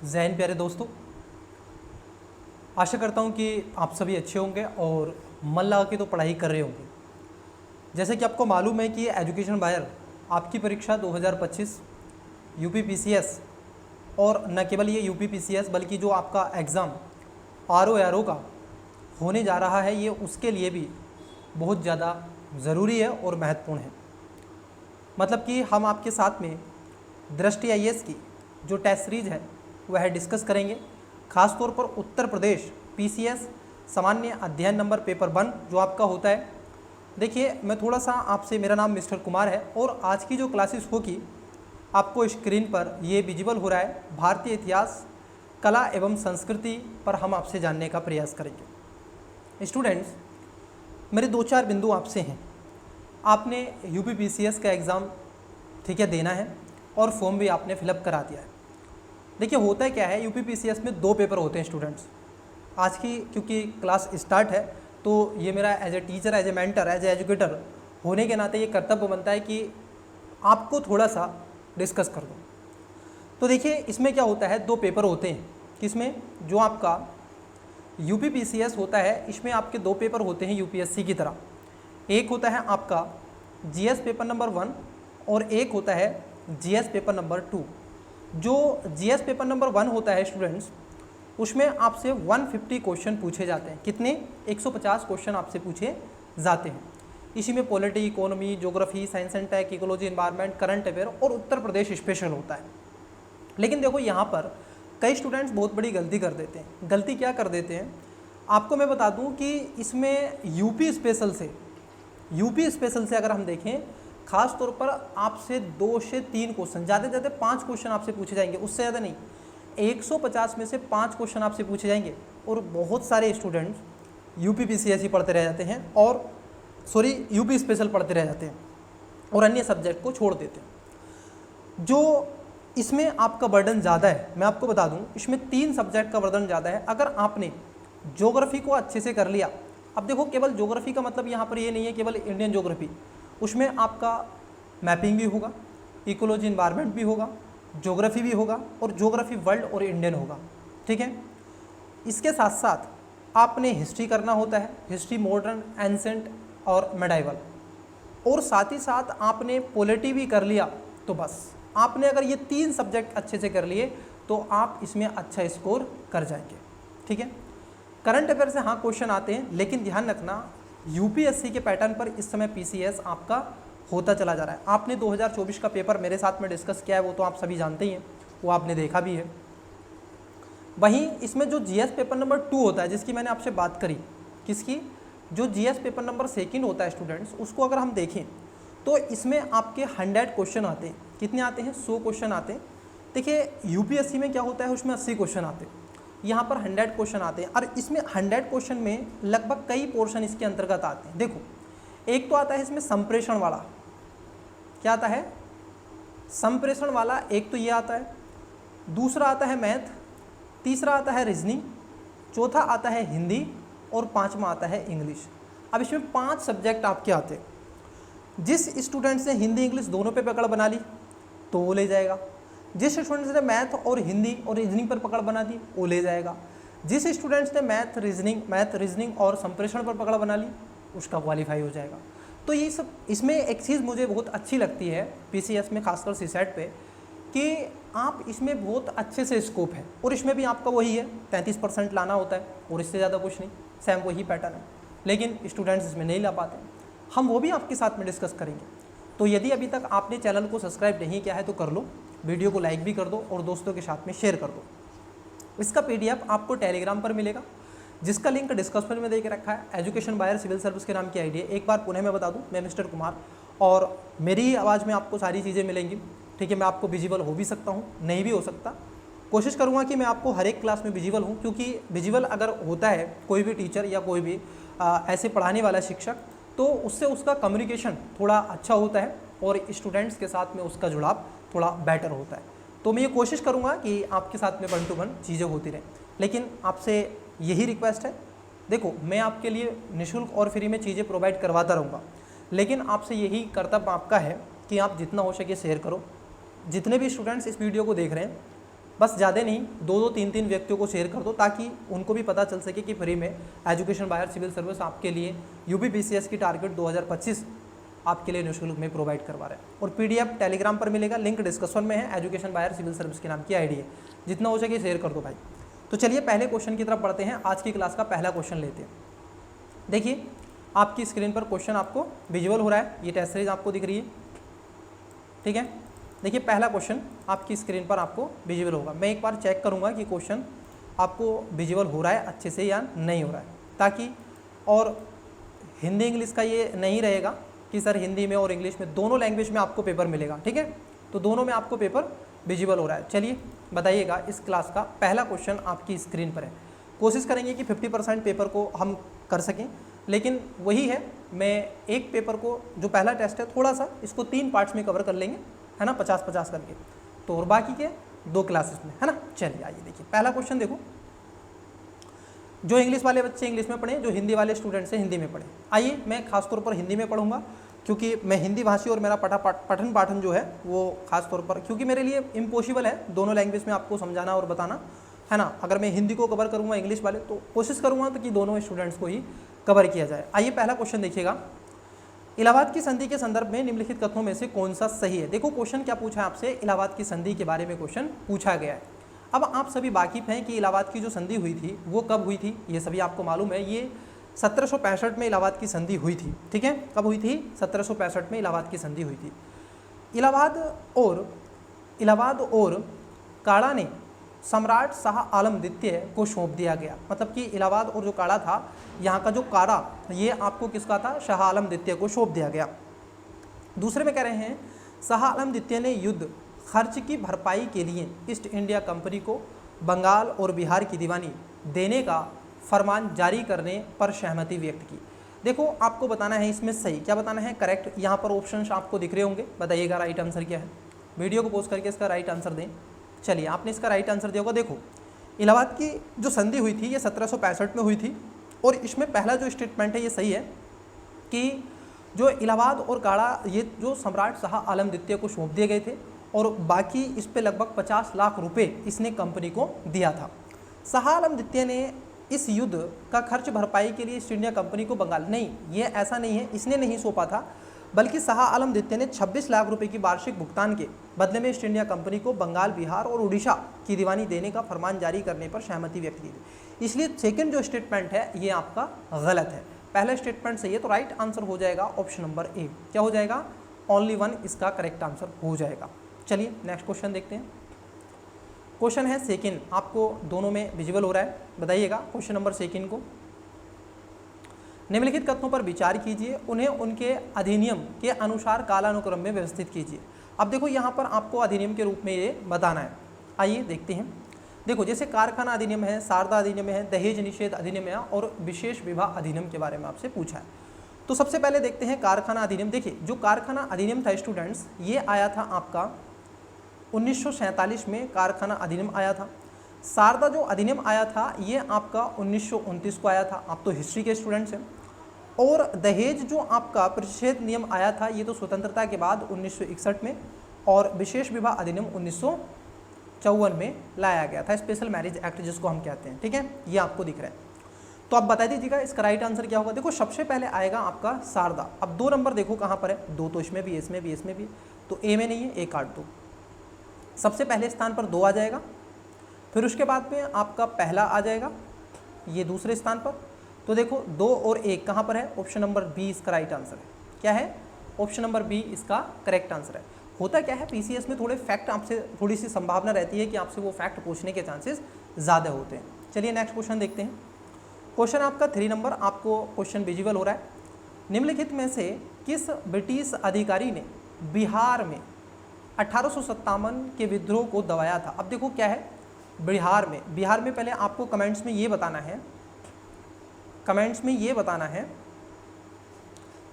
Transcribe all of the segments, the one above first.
जय हिंद प्यारे दोस्तों, आशा करता हूँ कि आप सभी अच्छे होंगे और मन लगा के तो पढ़ाई कर रहे होंगे। जैसे कि आपको मालूम है कि एजुकेशन बायर आपकी परीक्षा 2025 यूपी पीसीएस और न केवल ये यूपी पीसीएस बल्कि जो आपका एग्ज़ाम आरओ का होने जा रहा है, ये उसके लिए भी बहुत ज़्यादा ज़रूरी है और महत्वपूर्ण है। मतलब कि हम आपके साथ में दृष्टि आईएएस की जो टेस्ट सीरीज़ है वह डिस्कस करेंगे। खास तौर पर उत्तर प्रदेश पीसीएस सामान्य अध्ययन नंबर पेपर 1 जो आपका होता है। देखिए, मैं थोड़ा सा आपसे, मेरा नाम मिस्टर कुमार है और आज की जो क्लासेस होगी आपको स्क्रीन पर ये विजिबल हो रहा है। भारतीय इतिहास, कला एवं संस्कृति पर हम आपसे जानने का प्रयास करेंगे। स्टूडेंट्स, मेरे 2-4 बिंदु आपसे हैं। आपने यूपी पीसीएस का एग्ज़ाम ठीक है देना है और फॉर्म भी आपने फिलअप करा दिया है। देखिए, होता है क्या है, यूपी पीसीएस में 2 पेपर होते हैं स्टूडेंट्स। आज की क्योंकि क्लास स्टार्ट है तो ये मेरा as a teacher, as a mentor, as a educator होने के नाते ये कर्तव्य बनता है कि आपको थोड़ा सा डिस्कस कर दूँ। तो देखिए, इसमें क्या होता है, 2 पेपर होते हैं। किसमें? जो आपका यूपी पीसीएस होता है, इसमें आपके 2 पेपर होते हैं यूपीएससी की तरह। एक होता है आपका जीएस पेपर नंबर 1 और एक होता है जीएस पेपर नंबर 2। जो जीएस पेपर नंबर 1 होता है स्टूडेंट्स, उसमें आपसे 150 क्वेश्चन पूछे जाते हैं। कितने? 150 क्वेश्चन आपसे पूछे जाते हैं। इसी में polity, economy, geography, science and tech, ecology, environment, current affair और उत्तर प्रदेश स्पेशल होता है। लेकिन देखो, यहाँ पर कई स्टूडेंट्स बहुत बड़ी गलती कर देते हैं। गलती क्या कर देते हैं, आपको मैं बता दूँ कि इसमें यूपी स्पेशल से अगर हम देखें, खास तौर पर आपसे 2 से 3 क्वेश्चन, ज़्यादा से ज़्यादा 5 क्वेश्चन आपसे पूछे जाएंगे, उससे ज़्यादा नहीं। 150 में से 5 क्वेश्चन आपसे पूछे जाएंगे और बहुत सारे स्टूडेंट्स यूपी पीसीएस ही पढ़ते रह जाते हैं और यूपी स्पेशल पढ़ते रह जाते हैं और अन्य सब्जेक्ट को छोड़ देते हैं। जो इसमें आपका बर्डन ज़्यादा है, मैं आपको बता दूं, इसमें 3 सब्जेक्ट का बर्डन ज़्यादा है। अगर आपने ज्योग्राफी को अच्छे से कर लिया, अब देखो, केवल ज्योग्राफी का मतलब यहाँ पर ये नहीं है केवल इंडियन ज्योग्राफी, उसमें आपका मैपिंग भी होगा, इकोलॉजी एनवायरनमेंट भी होगा, ज्योग्राफी भी होगा और ज्योग्राफी वर्ल्ड और इंडियन होगा। ठीक है। इसके साथ साथ आपने हिस्ट्री करना होता है, हिस्ट्री मॉडर्न, एंसेंट और मेडाइवल, और साथ ही साथ आपने पॉलिटी भी कर लिया तो बस। आपने अगर ये 3 सब्जेक्ट अच्छे से कर लिए तो आप इसमें अच्छा स्कोर कर जाएंगे। ठीक है। करंट अफेयर से हाँ क्वेश्चन आते हैं, लेकिन ध्यान रखना यूपीएससी के पैटर्न पर इस समय पीसीएस आपका होता चला जा रहा है। आपने 2024 का पेपर मेरे साथ में डिस्कस किया है, वो तो आप सभी जानते ही हैं, वो आपने देखा भी है। वहीं इसमें जो जीएस पेपर नंबर 2 होता है, जिसकी मैंने आपसे बात करी, किसकी? जो जीएस पेपर नंबर 2 होता है स्टूडेंट्स, उसको अगर हम देखें तो इसमें आपके 100 क्वेश्चन आते हैं। कितने आते हैं? 100 क्वेश्चन आते हैं। देखिए, यूपीएससी में क्या होता है, उसमें 80 क्वेश्चन आते हैं, यहाँ पर 100 क्वेश्चन आते हैं। और इसमें 100 क्वेश्चन में लगभग कई पोर्शन इसके अंतर्गत आते हैं। देखो, एक तो आता है इसमें संप्रेषण वाला। क्या आता है? संप्रेषण वाला। एक तो ये आता है, दूसरा आता है मैथ, तीसरा आता है रीजनिंग, चौथा आता है हिंदी और 5वां आता है इंग्लिश। अब इसमें 5 सब्जेक्ट आपके आते हैं। जिस स्टूडेंट्स ने हिंदी इंग्लिश दोनों पे पकड़ बना ली तो वो ले जाएगा। जिस स्टूडेंट्स ने मैथ और हिंदी और रीजनिंग पर पकड़ बना दी वो ले जाएगा। जिस स्टूडेंट्स ने मैथ रीजनिंग और संप्रेषण पर पकड़ बना ली उसका क्वालिफाई हो जाएगा। तो ये सब, इसमें एक चीज़ मुझे बहुत अच्छी लगती है पीसीएस में, खासकर सीसेट पे, कि आप इसमें बहुत अच्छे से स्कोप है। और इसमें भी आपका वही है, 33% लाना होता है और इससे ज़्यादा कुछ नहीं, सेम वही पैटर्न है। लेकिन स्टूडेंट्स इसमें नहीं ला पाते, हम वो भी आपके साथ में डिस्कस करेंगे। तो यदि अभी तक आपने चैनल को सब्सक्राइब नहीं किया है तो कर लो, वीडियो को लाइक भी कर दो और दोस्तों के साथ में शेयर कर दो। इसका पीडीएफ आपको टेलीग्राम पर मिलेगा, जिसका लिंक डिस्क्रिप्शन में दे के रखा है। एजुकेशन बायर सिविल सर्विस के नाम की आईडी है। एक बार पुनः मैं बता दूं, मैं मिस्टर कुमार, और मेरी ही आवाज़ में आपको सारी चीज़ें मिलेंगी। ठीक है। मैं आपको विजिबल हो भी सकता हूँ, नहीं भी हो सकता। कोशिश करूँगा कि मैं आपको हर एक क्लास में विजिबल हूँ, क्योंकि विजिबल अगर होता है कोई भी टीचर या कोई भी ऐसे पढ़ाने वाला शिक्षक, तो उससे उसका कम्युनिकेशन थोड़ा अच्छा होता है और स्टूडेंट्स के साथ में उसका जुड़ाव थोड़ा बेटर होता है। तो मैं ये कोशिश करूँगा कि आपके साथ में 1 to 1 चीज़ें होती रहें। लेकिन आपसे यही रिक्वेस्ट है, देखो, मैं आपके लिए निःशुल्क और फ्री में चीज़ें प्रोवाइड करवाता रहूँगा, लेकिन आपसे यही कर्तव्य आपका है कि आप जितना हो सके शेयर करो। जितने भी स्टूडेंट्स इस वीडियो को देख रहे हैं, बस ज़्यादा नहीं, 2-2 3-3 व्यक्तियों को शेयर कर दो ताकि उनको भी पता चल सके कि फ्री में एजुकेशन बायर सिविल सर्विस आपके लिए यूपीपीसीएस की टारगेट 2025 आपके लिए निःशुल्क में प्रोवाइड करवा रहे हैं। और पीडीएफ टेलीग्राम पर मिलेगा, लिंक डिस्कशन में है, एजुकेशन बायर सिविल सर्विस के नाम की आईडी है। जितना हो सके शेयर कर दो भाई। तो चलिए पहले क्वेश्चन की तरफ बढ़ते हैं। आज की क्लास का पहला क्वेश्चन लेते हैं। देखिए आपकी स्क्रीन पर क्वेश्चन आपको विजुअल हो रहा है, ये टेस्ट सीरीज आपको दिख रही है, ठीक है। देखिए पहला क्वेश्चन आपकी स्क्रीन पर आपको विजुअल होगा। मैं एक बार चेक करूंगा कि क्वेश्चन आपको विजुअल हो रहा है अच्छे से या नहीं हो रहा है, ताकि और हिंदी इंग्लिश का ये नहीं रहेगा कि सर हिंदी में और इंग्लिश में दोनों लैंग्वेज में आपको पेपर मिलेगा, ठीक है। तो दोनों में आपको पेपर विजुअल हो रहा है। चलिए बताइएगा, इस क्लास का पहला क्वेश्चन आपकी स्क्रीन पर है। कोशिश करेंगे कि 50% पेपर को हम कर सकें, लेकिन वही है, मैं एक पेपर को जो पहला टेस्ट है थोड़ा सा इसको 3 पार्ट्स में कवर कर लेंगे, है ना, 50-50 करके, तो और बाकी के 2 क्लासेस में, है ना। चलिए आइए देखिए पहला क्वेश्चन। देखो जो इंग्लिश वाले बच्चे इंग्लिश में पढ़ें, जो हिंदी वाले स्टूडेंट्स हैं हिंदी में पढ़ें। आइए मैं खासतौर पर हिंदी में पढ़ूंगा, क्योंकि मैं हिंदी भाषी और मेरा पठन पाठन जो है वो खासतौर पर, क्योंकि मेरे लिए इम्पॉसिबल है दोनों लैंग्वेज में आपको समझाना और बताना, है ना। अगर मैं हिंदी को कवर करूँगा इंग्लिश वाले, तो कोशिश करूँगा तो कि दोनों स्टूडेंट्स को ही कवर किया जाए। आइए पहला क्वेश्चन देखिएगा, इलाहाबाद की संधि के संदर्भ में निम्नलिखित कथनों में से कौन सा सही है। देखो क्वेश्चन क्या पूछा है आपसे, इलाहाबाद की संधि के बारे में क्वेश्चन पूछा गया है। अब आप सभी वाकिफ हैं कि इलाहाबाद की जो संधि हुई थी वो कब हुई थी, ये सभी आपको मालूम है। ये 1765 में इलाहाबाद की संधि हुई थी, ठीक है। कब हुई थी? 1765 में इलाहाबाद की संधि हुई थी। इलाहाबाद और काड़ा ने सम्राट शाह आलम द्वितीय को सौंप दिया गया। मतलब कि इलाहाबाद और जो काड़ा था, यहाँ का जो काड़ा, ये आपको किसका था? शाह आलम द्वितीय को सौंप दिया गया। दूसरे में कह रहे हैं, शाह आलम द्वितीय ने युद्ध खर्च की भरपाई के लिए ईस्ट इंडिया कंपनी को बंगाल और बिहार की दीवानी देने का फरमान जारी करने पर सहमति व्यक्त की। देखो आपको बताना है इसमें सही, क्या बताना है? करेक्ट। यहाँ पर ऑप्शंस आपको दिख रहे होंगे, बताइएगा राइट आंसर क्या है। वीडियो को पॉज करके इसका राइट आंसर दें। चलिए आपने इसका राइट आंसर दिया होगा। देखो इलाहाबाद की जो संधि हुई थी ये 1765 में हुई थी, और इसमें पहला जो स्टेटमेंट है ये सही है कि जो इलाहाबाद और काड़ा ये जो सम्राट शाह आलम द्वितीय को सौंप दिए गए थे, और बाकी इस पे लगभग 50 लाख रुपए इसने कंपनी को दिया था। शाह आलम द्वितीय ने इस युद्ध का खर्च भरपाई के लिए ईस्ट इंडिया कंपनी को बंगाल, नहीं ये ऐसा नहीं है, इसने नहीं सौंपा था, बल्कि शाह आलम द्वितीय ने 26 लाख रुपए की वार्षिक भुगतान के बदले में ईस्ट इंडिया कंपनी को बंगाल, बिहार और उड़ीसा की दीवानी देने का फरमान जारी करने पर सहमति व्यक्त की थी। इसलिए सेकंड जो स्टेटमेंट है ये आपका गलत है, पहला स्टेटमेंट सही है। तो राइट आंसर हो जाएगा ऑप्शन नंबर ए। क्या हो जाएगा? ओनली 1 इसका करेक्ट आंसर हो जाएगा। चलिए नेक्स्ट क्वेश्चन देखते हैं। क्वेश्चन है सेकंड, आपको दोनों में विजुअल हो रहा है, बताइएगा क्वेश्चन नंबर सेकंड को। निम्नलिखित कथनों पर विचार कीजिए, उन्हें उनके अधिनियम के अनुसार कालानुक्रम में व्यवस्थित कीजिए। अब देखो यहाँ पर आपको अधिनियम के रूप में ये बताना है। आइए देखते हैं। देखो जैसे कारखाना अधिनियम है, शारदा अधिनियम है, दहेज निषेध अधिनियम है और विशेष विवाह अधिनियम के बारे में आपसे पूछा है। तो सबसे पहले देखते हैं कारखाना अधिनियम। देखिए जो कारखाना अधिनियम था स्टूडेंट्स, ये आया था आपका 1947 में कारखाना अधिनियम आया था। शारदा जो अधिनियम आया था ये आपका 1929 को आया था, आप तो हिस्ट्री के स्टूडेंट्स हैं। और दहेज जो आपका प्रतिषेध नियम आया था ये तो स्वतंत्रता के बाद 1961 में, और विशेष विवाह अधिनियम 1954 में लाया गया था, स्पेशल मैरिज एक्ट जिसको हम कहते हैं, ठीक है। ये आपको दिख रहा है, तो आप बता दीजिएगा इसका राइट आंसर क्या होगा। देखो सबसे पहले आएगा आपका शारदा। अब 2 नंबर देखो कहाँ पर है, 2 तो इसमें भी, इसमें भी, इसमें भी, तो ए में नहीं है, ए काट दो। सबसे पहले स्थान पर 2 आ जाएगा, फिर उसके बाद में आपका पहला आ जाएगा, ये दूसरे स्थान पर। तो देखो 2 और 1 कहाँ पर है? ऑप्शन नंबर बी इसका राइट आंसर है। क्या है? ऑप्शन नंबर बी इसका करेक्ट आंसर है। होता क्या है पीसीएस में थोड़े फैक्ट आपसे, थोड़ी सी संभावना रहती है कि आपसे वो फैक्ट पूछने के चांसेस ज़्यादा होते हैं। चलिए नेक्स्ट क्वेश्चन देखते हैं। क्वेश्चन आपका 3 नंबर, आपको क्वेश्चन विजुअल हो रहा है। निम्नलिखित में से किस ब्रिटिश अधिकारी ने बिहार में 1857 के विद्रोह को दबाया था? अब देखो क्या है बिहार में पहले आपको कमेंट्स में ये बताना है,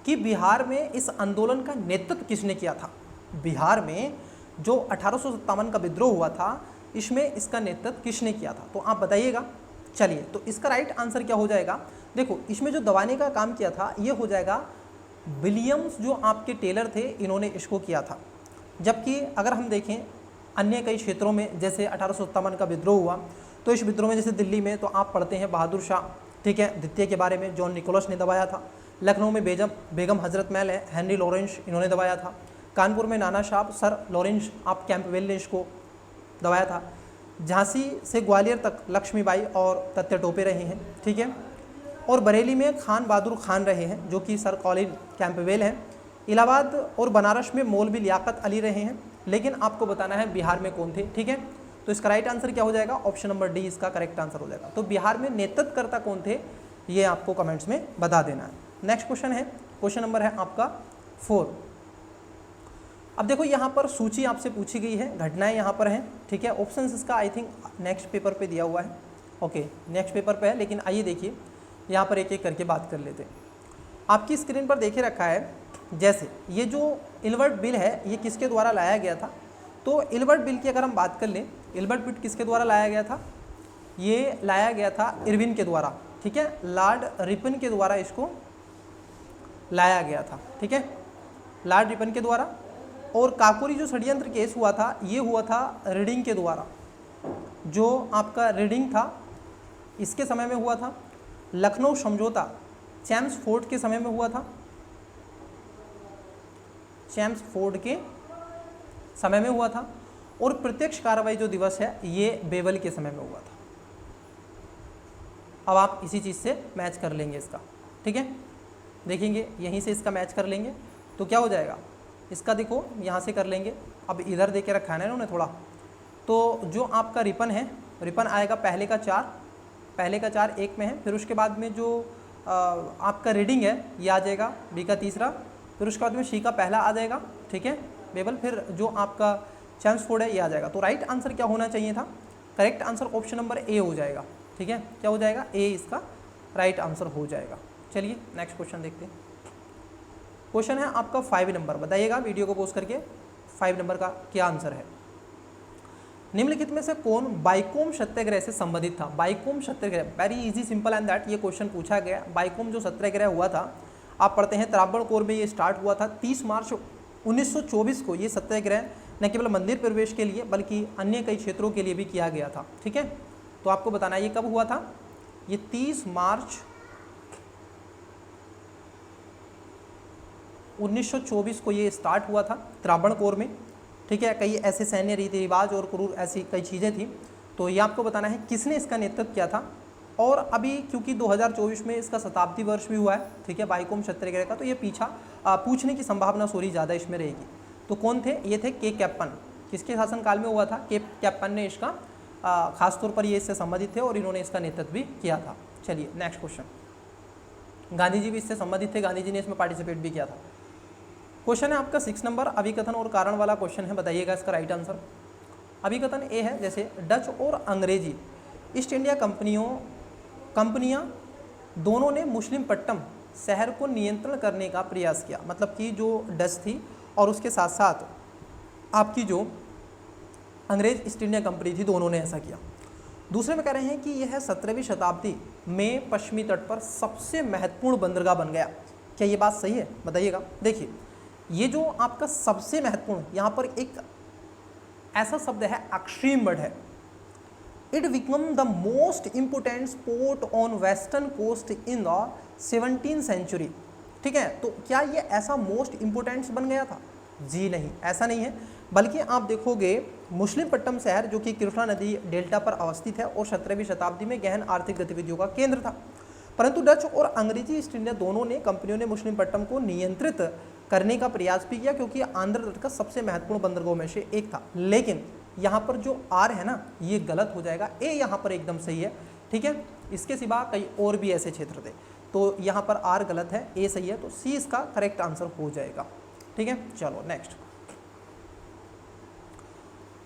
कि बिहार में इस आंदोलन का नेतृत्व किसने किया था। बिहार में जो 1857 का विद्रोह हुआ था इसमें इसका नेतृत्व किसने किया था, तो आप बताइएगा। चलिए तो इसका राइट आंसर क्या हो जाएगा? देखो इसमें जो दबाने का काम किया था ये हो जाएगा विलियम्स, जो आपके टेलर थे, इन्होंने इसको किया था। जबकि अगर हम देखें अन्य कई क्षेत्रों में, जैसे 1857 का विद्रोह हुआ, तो इस विद्रोह में जैसे दिल्ली में तो आप पढ़ते हैं बहादुर शाह, ठीक है, द्वितीय के बारे में, जॉन निकोलस ने दबाया था। लखनऊ में बेगम हजरत महल है, हेनरी लॉरेंस, इन्होंने दबाया था। कानपुर में नाना साहब सर लॉरेंस आप कैंपबेल ने इसको दबाया था। झांसी से ग्वालियर तक लक्ष्मीबाई और तत्या टोपे रहे हैं, ठीक है। और बरेली में खान बहादुर खान रहे हैं, जो कि सर कॉलिन कैंपबेल हैं। इलाहाबाद और बनारस में मौलवी लियाकत अली रहे हैं, लेकिन आपको बताना है बिहार में कौन थे, ठीक है। तो इसका राइट आंसर क्या हो जाएगा, ऑप्शन नंबर डी इसका करेक्ट आंसर हो जाएगा। तो बिहार में नेतृत्वकर्ता कौन थे, ये आपको कमेंट्स में बता देना है। नेक्स्ट क्वेश्चन है, क्वेश्चन नंबर है आपका 4। अब देखो यहाँ पर सूची आपसे पूछी गई है, घटनाएं यहाँ पर हैं, ठीक है। ऑप्शंस इसका आई थिंक नेक्स्ट पेपर पे दिया हुआ है, ओके नेक्स्ट पेपर पे है, लेकिन आइए देखिए यहाँ पर एक एक करके बात कर लेते हैं। आपकी स्क्रीन पर देखे रखा है, जैसे ये जो इल्बर्ट बिल है ये किसके द्वारा लाया गया था। तो इल्बर्ट बिल की अगर हम बात कर लें, इल्बर्ट बिल किसके द्वारा लाया गया था, ये लाया गया था इरविन के द्वारा, ठीक है, लॉर्ड रिपन के द्वारा इसको लाया गया था, ठीक है, लॉर्ड रिपन के द्वारा। और काकोरी जो षड्यंत्र केस हुआ था, ये हुआ था रीडिंग के द्वारा, जो आपका रीडिंग था इसके समय में हुआ था। लखनऊ समझौता चैम्सफोर्ड के समय में हुआ था, चैम्सफोर्ड के समय में हुआ था। और प्रत्यक्ष कार्रवाई जो दिवस है ये बेवल के समय में हुआ था। अब आप इसी चीज़ से मैच कर लेंगे इसका, ठीक है, देखेंगे यहीं से इसका मैच कर लेंगे तो क्या हो जाएगा, इसका देखो यहाँ से कर लेंगे। अब इधर दे के रखा है ना इन्होंने थोड़ा, तो जो आपका रिपन है, रिपन आएगा पहले का 4 एक में है। फिर उसके बाद में जो आपका रीडिंग है ये आ जाएगा बी का तीसरा। फिर उसके बाद में सी का पहला आ जाएगा, ठीक है, बेबल। फिर जो आपका चैम्सफोर्ड है ये आ जाएगा। तो राइट आंसर क्या होना चाहिए था, correct answer option number A हो जाएगा, ठीक है, क्या हो जाएगा, ए इसका राइट आंसर हो जाएगा। चलिए नेक्स्ट क्वेश्चन देखते हैं। क्वेश्चन है आपका 5 नंबर, बताइएगा वीडियो को पोस्ट करके 5 नंबर का क्या आंसर है। निम्नलिखित में से कौन बाइकोम सत्याग्रह से संबंधित था। बाइकोम सत्याग्रह, very easy simple and that, ये क्वेश्चन पूछा गया। बाइकोम जो सत्याग्रह हुआ था, आप पढ़ते हैं त्रावणकोर में ये स्टार्ट हुआ था 30 मार्च 1924 को। ये सत्याग्रह न केवल मंदिर प्रवेश के लिए बल्कि अन्य कई क्षेत्रों के लिए भी किया गया था, ठीक है। तो आपको बताना है ये कब हुआ था, ये 30 मार्च 1924 को ये स्टार्ट हुआ था त्रावणकोर में, ठीक है। कई ऐसे सैन्य रीति रिवाज और क्रूर ऐसी कई चीज़ें थी। तो ये आपको बताना है किसने इसका नेतृत्व किया था। और अभी क्योंकि 2024 में इसका शताब्दी वर्ष भी हुआ है, ठीक है, बाइकोम सत्याग्रह का, तो ये पीछा पूछने की संभावना थोड़ी ज़्यादा इसमें रहेगी। तो कौन थे, ये थे के कैप्पन। किसके शासनकाल में हुआ था, के कैप्पन ने इसका खासतौर पर ये इससे संबंधित थे और इन्होंने इसका नेतृत्व भी किया था। चलिए नेक्स्ट क्वेश्चन। गांधी जी भी इससे संबंधित थे, गांधी जी ने इसमें पार्टिसिपेट भी किया था। क्वेश्चन है आपका 6 नंबर, अभिकथन और कारण वाला क्वेश्चन है, बताइएगा इसका राइट आंसर। अभिकथन ए है, जैसे डच और अंग्रेजी ईस्ट इंडिया कंपनियां दोनों ने मुस्लिमपट्टनम शहर को नियंत्रण करने का प्रयास किया। मतलब कि जो डच थी और उसके साथ साथ आपकी जो अंग्रेज ईस्ट इंडिया कंपनी थी, दोनों ने ऐसा किया। दूसरे में कह रहे हैं कि यह 17वीं शताब्दी में पश्चिमी तट पर सबसे महत्वपूर्ण बंदरगाह बन गया। क्या ये बात सही है, बताइएगा। देखिए ये जो आपका सबसे महत्वपूर्ण, यहाँ पर एक ऐसा शब्द है, एक्सट्रीम वर्ड है। It become the most important port on western coast in the 17th century, ठीक है। तो क्या ये ऐसा मोस्ट इम्पोर्टेंट बन गया था, जी नहीं, ऐसा नहीं है। बल्कि आप देखोगे मुस्लिमपट्टनम शहर जो कि कृष्णा नदी डेल्टा पर अवस्थित है और 17वीं शताब्दी में गहन आर्थिक गतिविधियों का केंद्र था। परंतु डच और अंग्रेजी ईस्ट इंडिया दोनों ने कंपनियों ने मुस्लिमपट्टनम को नियंत्रित करने का प्रयास भी किया, क्योंकि आंध्र तट का सबसे महत्वपूर्ण बंदरगाहों में से एक था। लेकिन यहाँ पर जो आर है ना, ये गलत हो जाएगा, ए यहाँ पर एकदम सही है, ठीक है। इसके सिवा कई और भी ऐसे क्षेत्र थे, तो यहाँ पर आर गलत है, ए सही है, तो सी इसका करेक्ट आंसर हो जाएगा, ठीक है। चलो नेक्स्ट,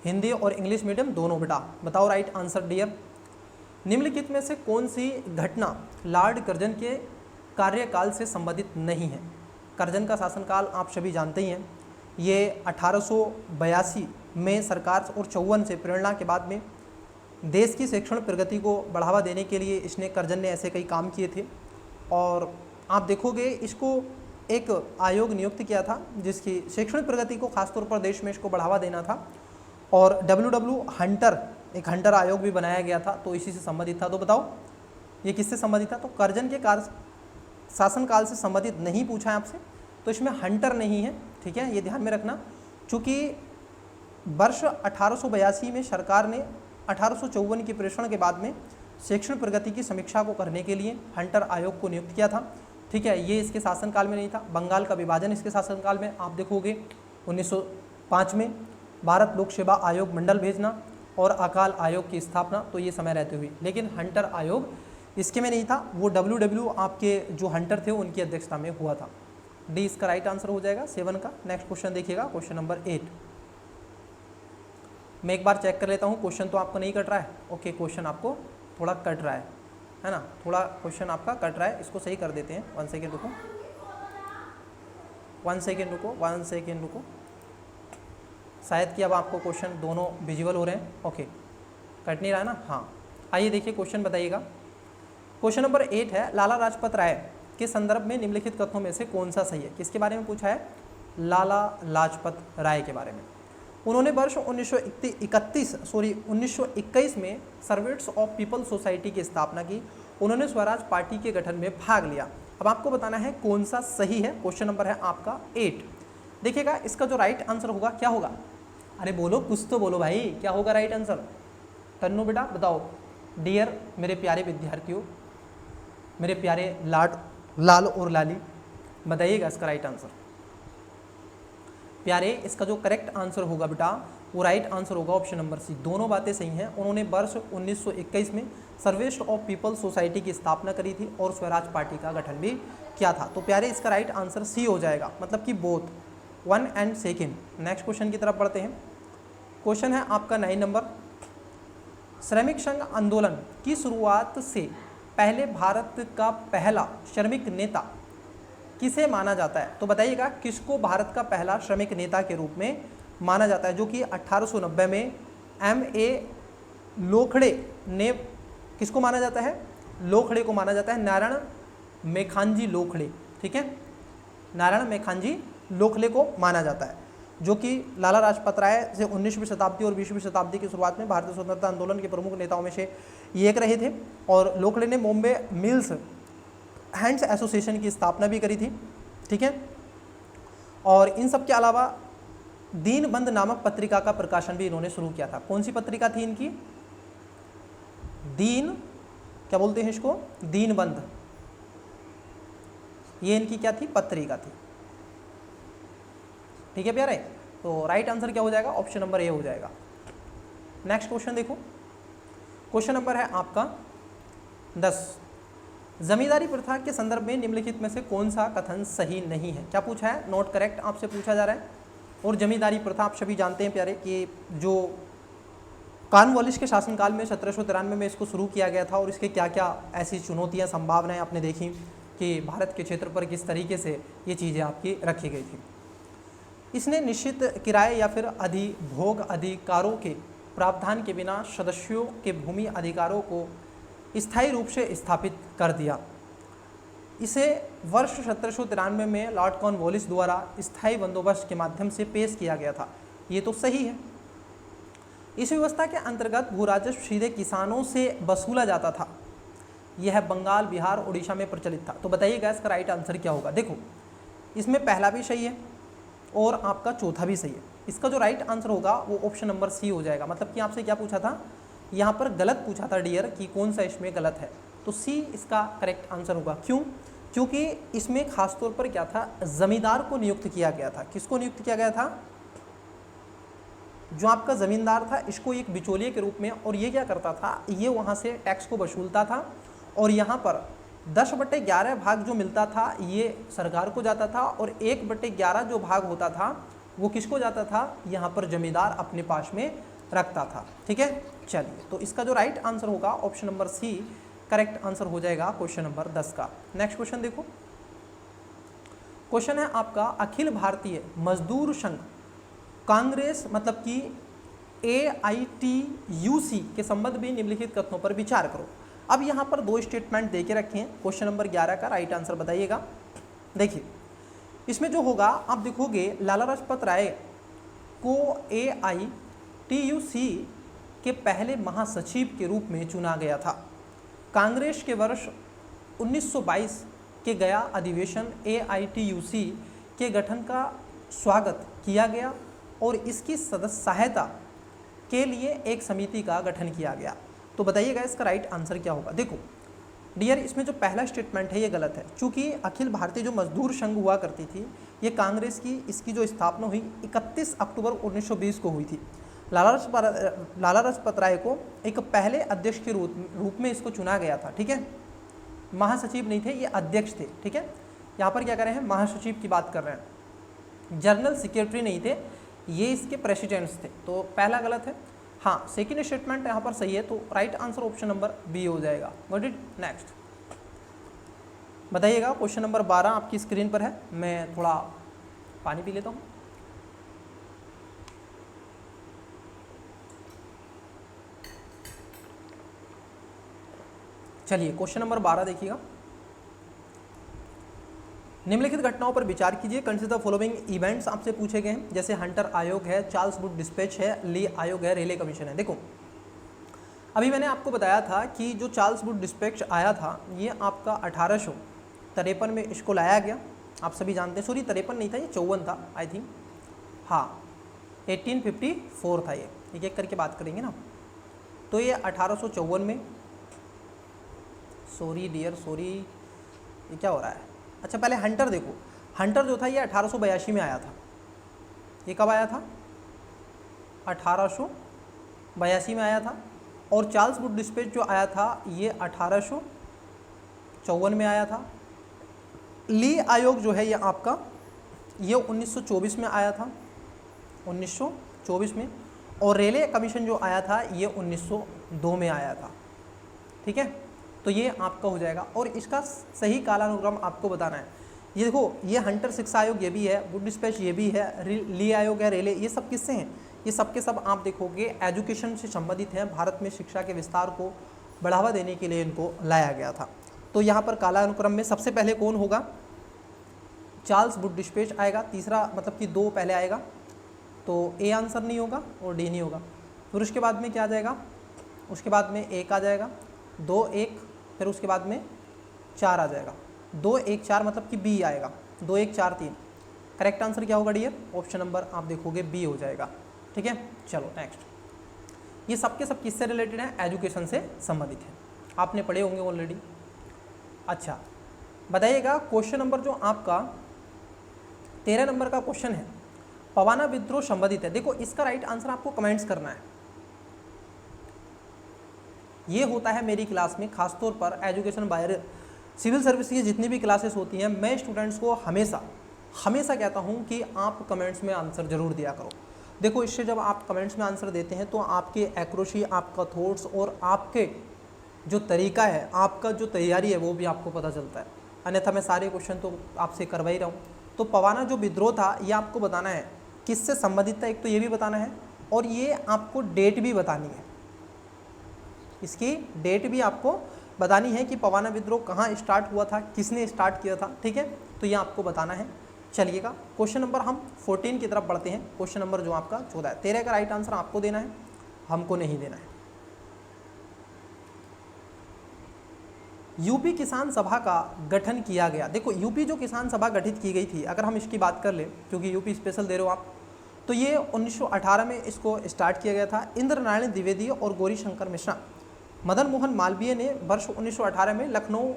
हिंदी और इंग्लिश मीडियम दोनों बेटा, बताओ राइट आंसर डियर। निम्नलिखित में से कौन सी घटना लॉर्ड कर्जन के कार्यकाल से संबंधित नहीं है। कर्जन का शासनकाल आप सभी जानते ही हैं, ये 1882 में सरकार और 54 से प्रेरणा के बाद में देश की शैक्षणिक प्रगति को बढ़ावा देने के लिए इसने कर्जन ने ऐसे कई काम किए थे। और आप देखोगे इसको एक आयोग नियुक्त किया था जिसकी शैक्षणिक प्रगति को खासतौर पर देश में इसको बढ़ावा देना था। और डब्ल्यू हंटर, एक हंटर आयोग भी बनाया गया था, तो इसी से संबंधित था। तो बताओ ये किससे संबंधित था? तो कर्जन के शासनकाल से संबंधित नहीं पूछा है आपसे, तो इसमें हंटर नहीं है, ठीक है, ये ध्यान में रखना। चूँकि वर्ष 1882 में सरकार ने 1854 की प्रेषण के बाद में शैक्षणिक प्रगति की समीक्षा को करने के लिए हंटर आयोग को नियुक्त किया था, ठीक है, ये इसके शासनकाल में नहीं था। बंगाल का विभाजन इसके शासनकाल में आप देखोगे 1905 में, भारत लोक सेवा आयोग मंडल भेजना और अकाल आयोग की स्थापना, तो ये समय रहते हुए। लेकिन हंटर आयोग इसके में नहीं था, वो डब्ल्यू आपके जो हंटर थे उनकी अध्यक्षता में हुआ था। डी इसका राइट आंसर हो जाएगा 7 का। नेक्स्ट क्वेश्चन देखिएगा, क्वेश्चन नंबर 8। मैं एक बार चेक कर लेता हूँ, क्वेश्चन तो आपको नहीं कट रहा है। ओके, क्वेश्चन आपको थोड़ा कट रहा है ना, थोड़ा क्वेश्चन आपका कट रहा है, इसको सही कर देते हैं। 1 सेकेंड रुको, 1 सेकेंड रुको, 1 सेकेंड रुको। शायद कि अब आपको क्वेश्चन दोनों विजुअल हो रहे हैं। ओके, कट नहीं रहा है ना? हाँ, आइए देखिए क्वेश्चन बताइएगा। क्वेश्चन नंबर 8 है, लाला लाजपत राय के संदर्भ में निम्नलिखित कथनों में से कौन सा सही है? किसके बारे में पूछा है? लाला लाजपत राय के बारे में। उन्होंने वर्ष 1921 में सर्वेंट्स ऑफ पीपल सोसाइटी की स्थापना की। उन्होंने स्वराज पार्टी के गठन में भाग लिया। अब आपको बताना है कौन सा सही है। क्वेश्चन नंबर है आपका 8। देखिएगा इसका जो राइट आंसर होगा क्या होगा? अरे बोलो, कुछ तो बोलो भाई, क्या होगा राइट आंसर? तन्नू बेटा बताओ। डियर मेरे प्यारे विद्यार्थियों, मेरे प्यारे लाल और लाली, बताइएगा इसका राइट आंसर। प्यारे, इसका जो करेक्ट आंसर होगा बेटा, वो राइट आंसर होगा ऑप्शन नंबर सी। दोनों बातें सही हैं। उन्होंने वर्ष 1921 में सर्वेस्ट ऑफ पीपल सोसाइटी की स्थापना करी थी और स्वराज पार्टी का गठन भी किया था। तो प्यारे, इसका राइट आंसर सी हो जाएगा, मतलब कि बोथ 1 and 2। नेक्स्ट क्वेश्चन की तरफ बढ़ते हैं। क्वेश्चन है आपका 9 नंबर। श्रमिक संघ आंदोलन की शुरुआत से पहले भारत का पहला श्रमिक नेता किसे माना जाता है? तो बताइएगा किसको भारत का पहला श्रमिक नेता के रूप में माना जाता है, जो कि 1890 में M.A. लोखड़े ने, किसको माना जाता है? लोखड़े को माना जाता है, नारायण मेखानजी लोखड़े, ठीक है, नारायण मेखानजी लोखड़े को माना जाता है, जो कि लाला लाजपत राय से 19वीं शताब्दी और 20वीं शताब्दी की शुरुआत में भारतीय स्वतंत्रता आंदोलन के प्रमुख नेताओं में से ये एक रहे थे। और लोखड़े ने बॉम्बे मिल्स हैंड्स एसोसिएशन की स्थापना भी करी थी, ठीक है, और इन सब के अलावा दीनबंध नामक पत्रिका का प्रकाशन भी इन्होंने शुरू किया था। कौन सी पत्रिका थी इनकी? क्या बोलते हैं इसको? दीनबंध, ये इनकी क्या थी? पत्रिका थी, ठीक है प्यारे। तो राइट आंसर क्या हो जाएगा? ऑप्शन नंबर ए हो जाएगा। नेक्स्ट क्वेश्चन देखो, क्वेश्चन नंबर है आपका 10। जमींदारी प्रथा के संदर्भ में निम्नलिखित में से कौन सा कथन सही नहीं है? क्या पूछा है? नॉट करेक्ट आपसे पूछा जा रहा है। और जमींदारी प्रथा आप सभी जानते हैं प्यारे कि जो कॉर्नवालिस के शासनकाल में 1793 में इसको शुरू किया गया था, और इसके क्या क्या ऐसी चुनौतियां, संभावनाएं आपने देखी कि भारत के क्षेत्र पर किस तरीके से ये चीज़ें आपकी रखी गई थी। इसने निश्चित किराए या फिर अधिभोग अधिकारों के प्रावधान के बिना सदस्यों के भूमि अधिकारों को स्थायी रूप से स्थापित कर दिया। इसे वर्ष 1793 में लॉर्ड कॉर्नवालिस द्वारा स्थायी बंदोबस्त के माध्यम से पेश किया गया था। ये तो सही है। इस व्यवस्था के अंतर्गत भू राजस्व सीधे किसानों से वसूला जाता था। यह बंगाल, बिहार, उड़ीसा में प्रचलित था। तो बताइएगा इसका राइट आंसर क्या होगा? देखो, इसमें पहला भी सही है और आपका चौथा भी सही है। इसका जो राइट आंसर होगा वो ऑप्शन नंबर सी हो जाएगा। मतलब कि आपसे क्या पूछा था? यहाँ पर गलत पूछा था डियर कि कौन सा इसमें गलत है, तो सी इसका करेक्ट आंसर होगा। क्यों? क्योंकि इसमें खासतौर पर क्या था? जमींदार को नियुक्त किया गया था। किसको नियुक्त किया गया था? जो आपका जमींदार था, इसको एक बिचौलिए के रूप में, और ये क्या करता था? ये वहाँ से टैक्स को वसूलता था, और यहाँ पर 10/11 भाग जो मिलता था ये सरकार को जाता था, और 1/11 जो भाग होता था वो किसको जाता था? यहाँ पर जमींदार अपने पास में रखता था, ठीक है। चलिए, तो इसका जो राइट आंसर होगा option number C correct answer हो जाएगा क्वेश्चन नंबर 10 का। नेक्स्ट क्वेश्चन देखो, क्वेश्चन है आपका अखिल भारतीय मजदूर संघ कांग्रेस मतलब कि AITUC के संबंध में निम्नलिखित कथनों पर विचार करो। अब यहाँ पर 2 स्टेटमेंट दे के रखे हैं। क्वेश्चन नंबर 11 का राइट आंसर बताइएगा। देखिए इसमें जो होगा आप देखोगे, लाला लाजपत राय को TUC के पहले महासचिव के रूप में चुना गया था। कांग्रेस के वर्ष 1922 के गया अधिवेशन AITUC के गठन का स्वागत किया गया और इसकी सहायता के लिए एक समिति का गठन किया गया। तो बताइएगा इसका राइट आंसर क्या होगा। देखो डियर, इसमें जो पहला स्टेटमेंट है ये गलत है, क्योंकि अखिल भारतीय जो मजदूर संघ हुआ करती थी ये कांग्रेस की, इसकी जो स्थापना हुई 31 अक्टूबर 1920 को हुई थी। लाला लाजपत राय को एक पहले अध्यक्ष के रूप में इसको चुना गया था, ठीक है। महासचिव नहीं थे, ये अध्यक्ष थे, ठीक है। यहाँ पर क्या कर रहे हैं, महासचिव की बात कर रहे हैं, जनरल सेक्रेटरी नहीं थे, ये इसके प्रेसिडेंट्स थे। तो पहला गलत है। हाँ, सेकंड स्टेटमेंट यहाँ पर सही है, तो right answer option number B हो जाएगा। Got it. नेक्स्ट बताइएगा, क्वेश्चन नंबर 12 आपकी स्क्रीन पर है। मैं थोड़ा पानी पी लेता हूँ। चलिए क्वेश्चन नंबर 12 देखिएगा। निम्नलिखित घटनाओं पर विचार कीजिए। कंसिडर द फॉलोइंग इवेंट्स आपसे पूछे गए हैं, जैसे हंटर आयोग है, चार्ल्स वुड डिस्पैच है, ली आयोग है, रेले कमीशन है। देखो अभी मैंने आपको बताया था कि जो चार्ल्स वुड डिस्पैच आया था ये आपका 1853 में इसको लाया गया। आप सभी जानते हैं, सॉरी 53 नहीं था, ये 54 था आई थिंक। हाँ 1854 था ये, एक एक करके बात करेंगे ना। तो ये 1854 में, सॉरी डियर सॉरी, ये क्या हो रहा है। अच्छा पहले हंटर देखो, हंटर जो था ये 1882 में आया था। ये कब आया था, 1882 में आया था। और चार्ल्स वुड डिस्पैच जो आया था ये 1854 में आया था। ली आयोग जो है ये आपका, ये 1924 में आया था, 1924 में। और रेले कमीशन जो आया था ये 1902 में आया था, ठीक है। तो ये आपका हो जाएगा। और इसका सही कालानुक्रम आपको बताना है। ये देखो, ये हंटर शिक्षा आयोग ये भी है, वुड डिस्पैच ये भी है, ली आयोग है, रेले, ये सब किससे हैं, ये सब के सब आप देखोगे एजुकेशन से संबंधित हैं। भारत में शिक्षा के विस्तार को बढ़ावा देने के लिए इनको लाया गया था। तो यहाँ पर कालानुक्रम में सबसे पहले कौन होगा, चार्ल्स वुड डिस्पैच आएगा, तीसरा मतलब कि 2 पहले आएगा, तो ए आंसर नहीं होगा और डी नहीं होगा। फिर उसके बाद में क्या आ जाएगा, उसके बाद में 1 आ जाएगा, 2 1, फिर उसके बाद में 4 आ जाएगा, 2 1 4 मतलब कि बी आएगा, 2 1 4 3। करेक्ट आंसर क्या होगा डियर, ऑप्शन नंबर आप देखोगे बी हो जाएगा, ठीक है। चलो नेक्स्ट, ये सबके सब किससे रिलेटेड है, एजुकेशन से संबंधित है, आपने पढ़े होंगे ऑलरेडी। अच्छा बताइएगा, क्वेश्चन नंबर जो आपका 13 नंबर का क्वेश्चन है, पवाना विद्रोह संबंधित है। देखो इसका राइट आंसर आपको कमेंट्स करना है। ये होता है मेरी क्लास में, खासतौर पर एजुकेशन बायर सिविल सर्विस की जितनी भी क्लासेस होती हैं, मैं स्टूडेंट्स को हमेशा कहता हूँ कि आप कमेंट्स में आंसर जरूर दिया करो। देखो इससे जब आप कमेंट्स में आंसर देते हैं तो आपके एक्यूरेसी, आपका थॉट्स और आपके जो तरीका है, आपका जो तैयारी है वो भी आपको पता चलता है। अन्यथा मैं सारे क्वेश्चन तो आपसे करवा ही रहा हूँ। तो पवाना जो विद्रोह था ये आपको बताना है किससे संबंधित था, एक तो ये भी बताना है और ये आपको डेट भी बतानी है, इसकी डेट भी आपको बतानी है कि पवाना विद्रोह कहाँ स्टार्ट हुआ था, किसने स्टार्ट किया था, ठीक है। तो ये आपको बताना है। चलिएगा क्वेश्चन नंबर हम 14 की तरफ बढ़ते हैं। क्वेश्चन नंबर जो आपका 14 है, 13 का राइट आंसर आपको देना है, हमको नहीं देना है। यूपी किसान सभा का गठन किया गया। देखो यूपी जो किसान सभा गठित की गई थी, अगर हम इसकी बात कर ले, क्योंकि यूपी स्पेशल दे रहे हो आप, तो ये 1918 में इसको स्टार्ट किया गया था। इंद्र नारायण द्विवेदी और गौरी शंकर मिश्रा, मदन मोहन मालवीय ने वर्ष 1918 में लखनऊ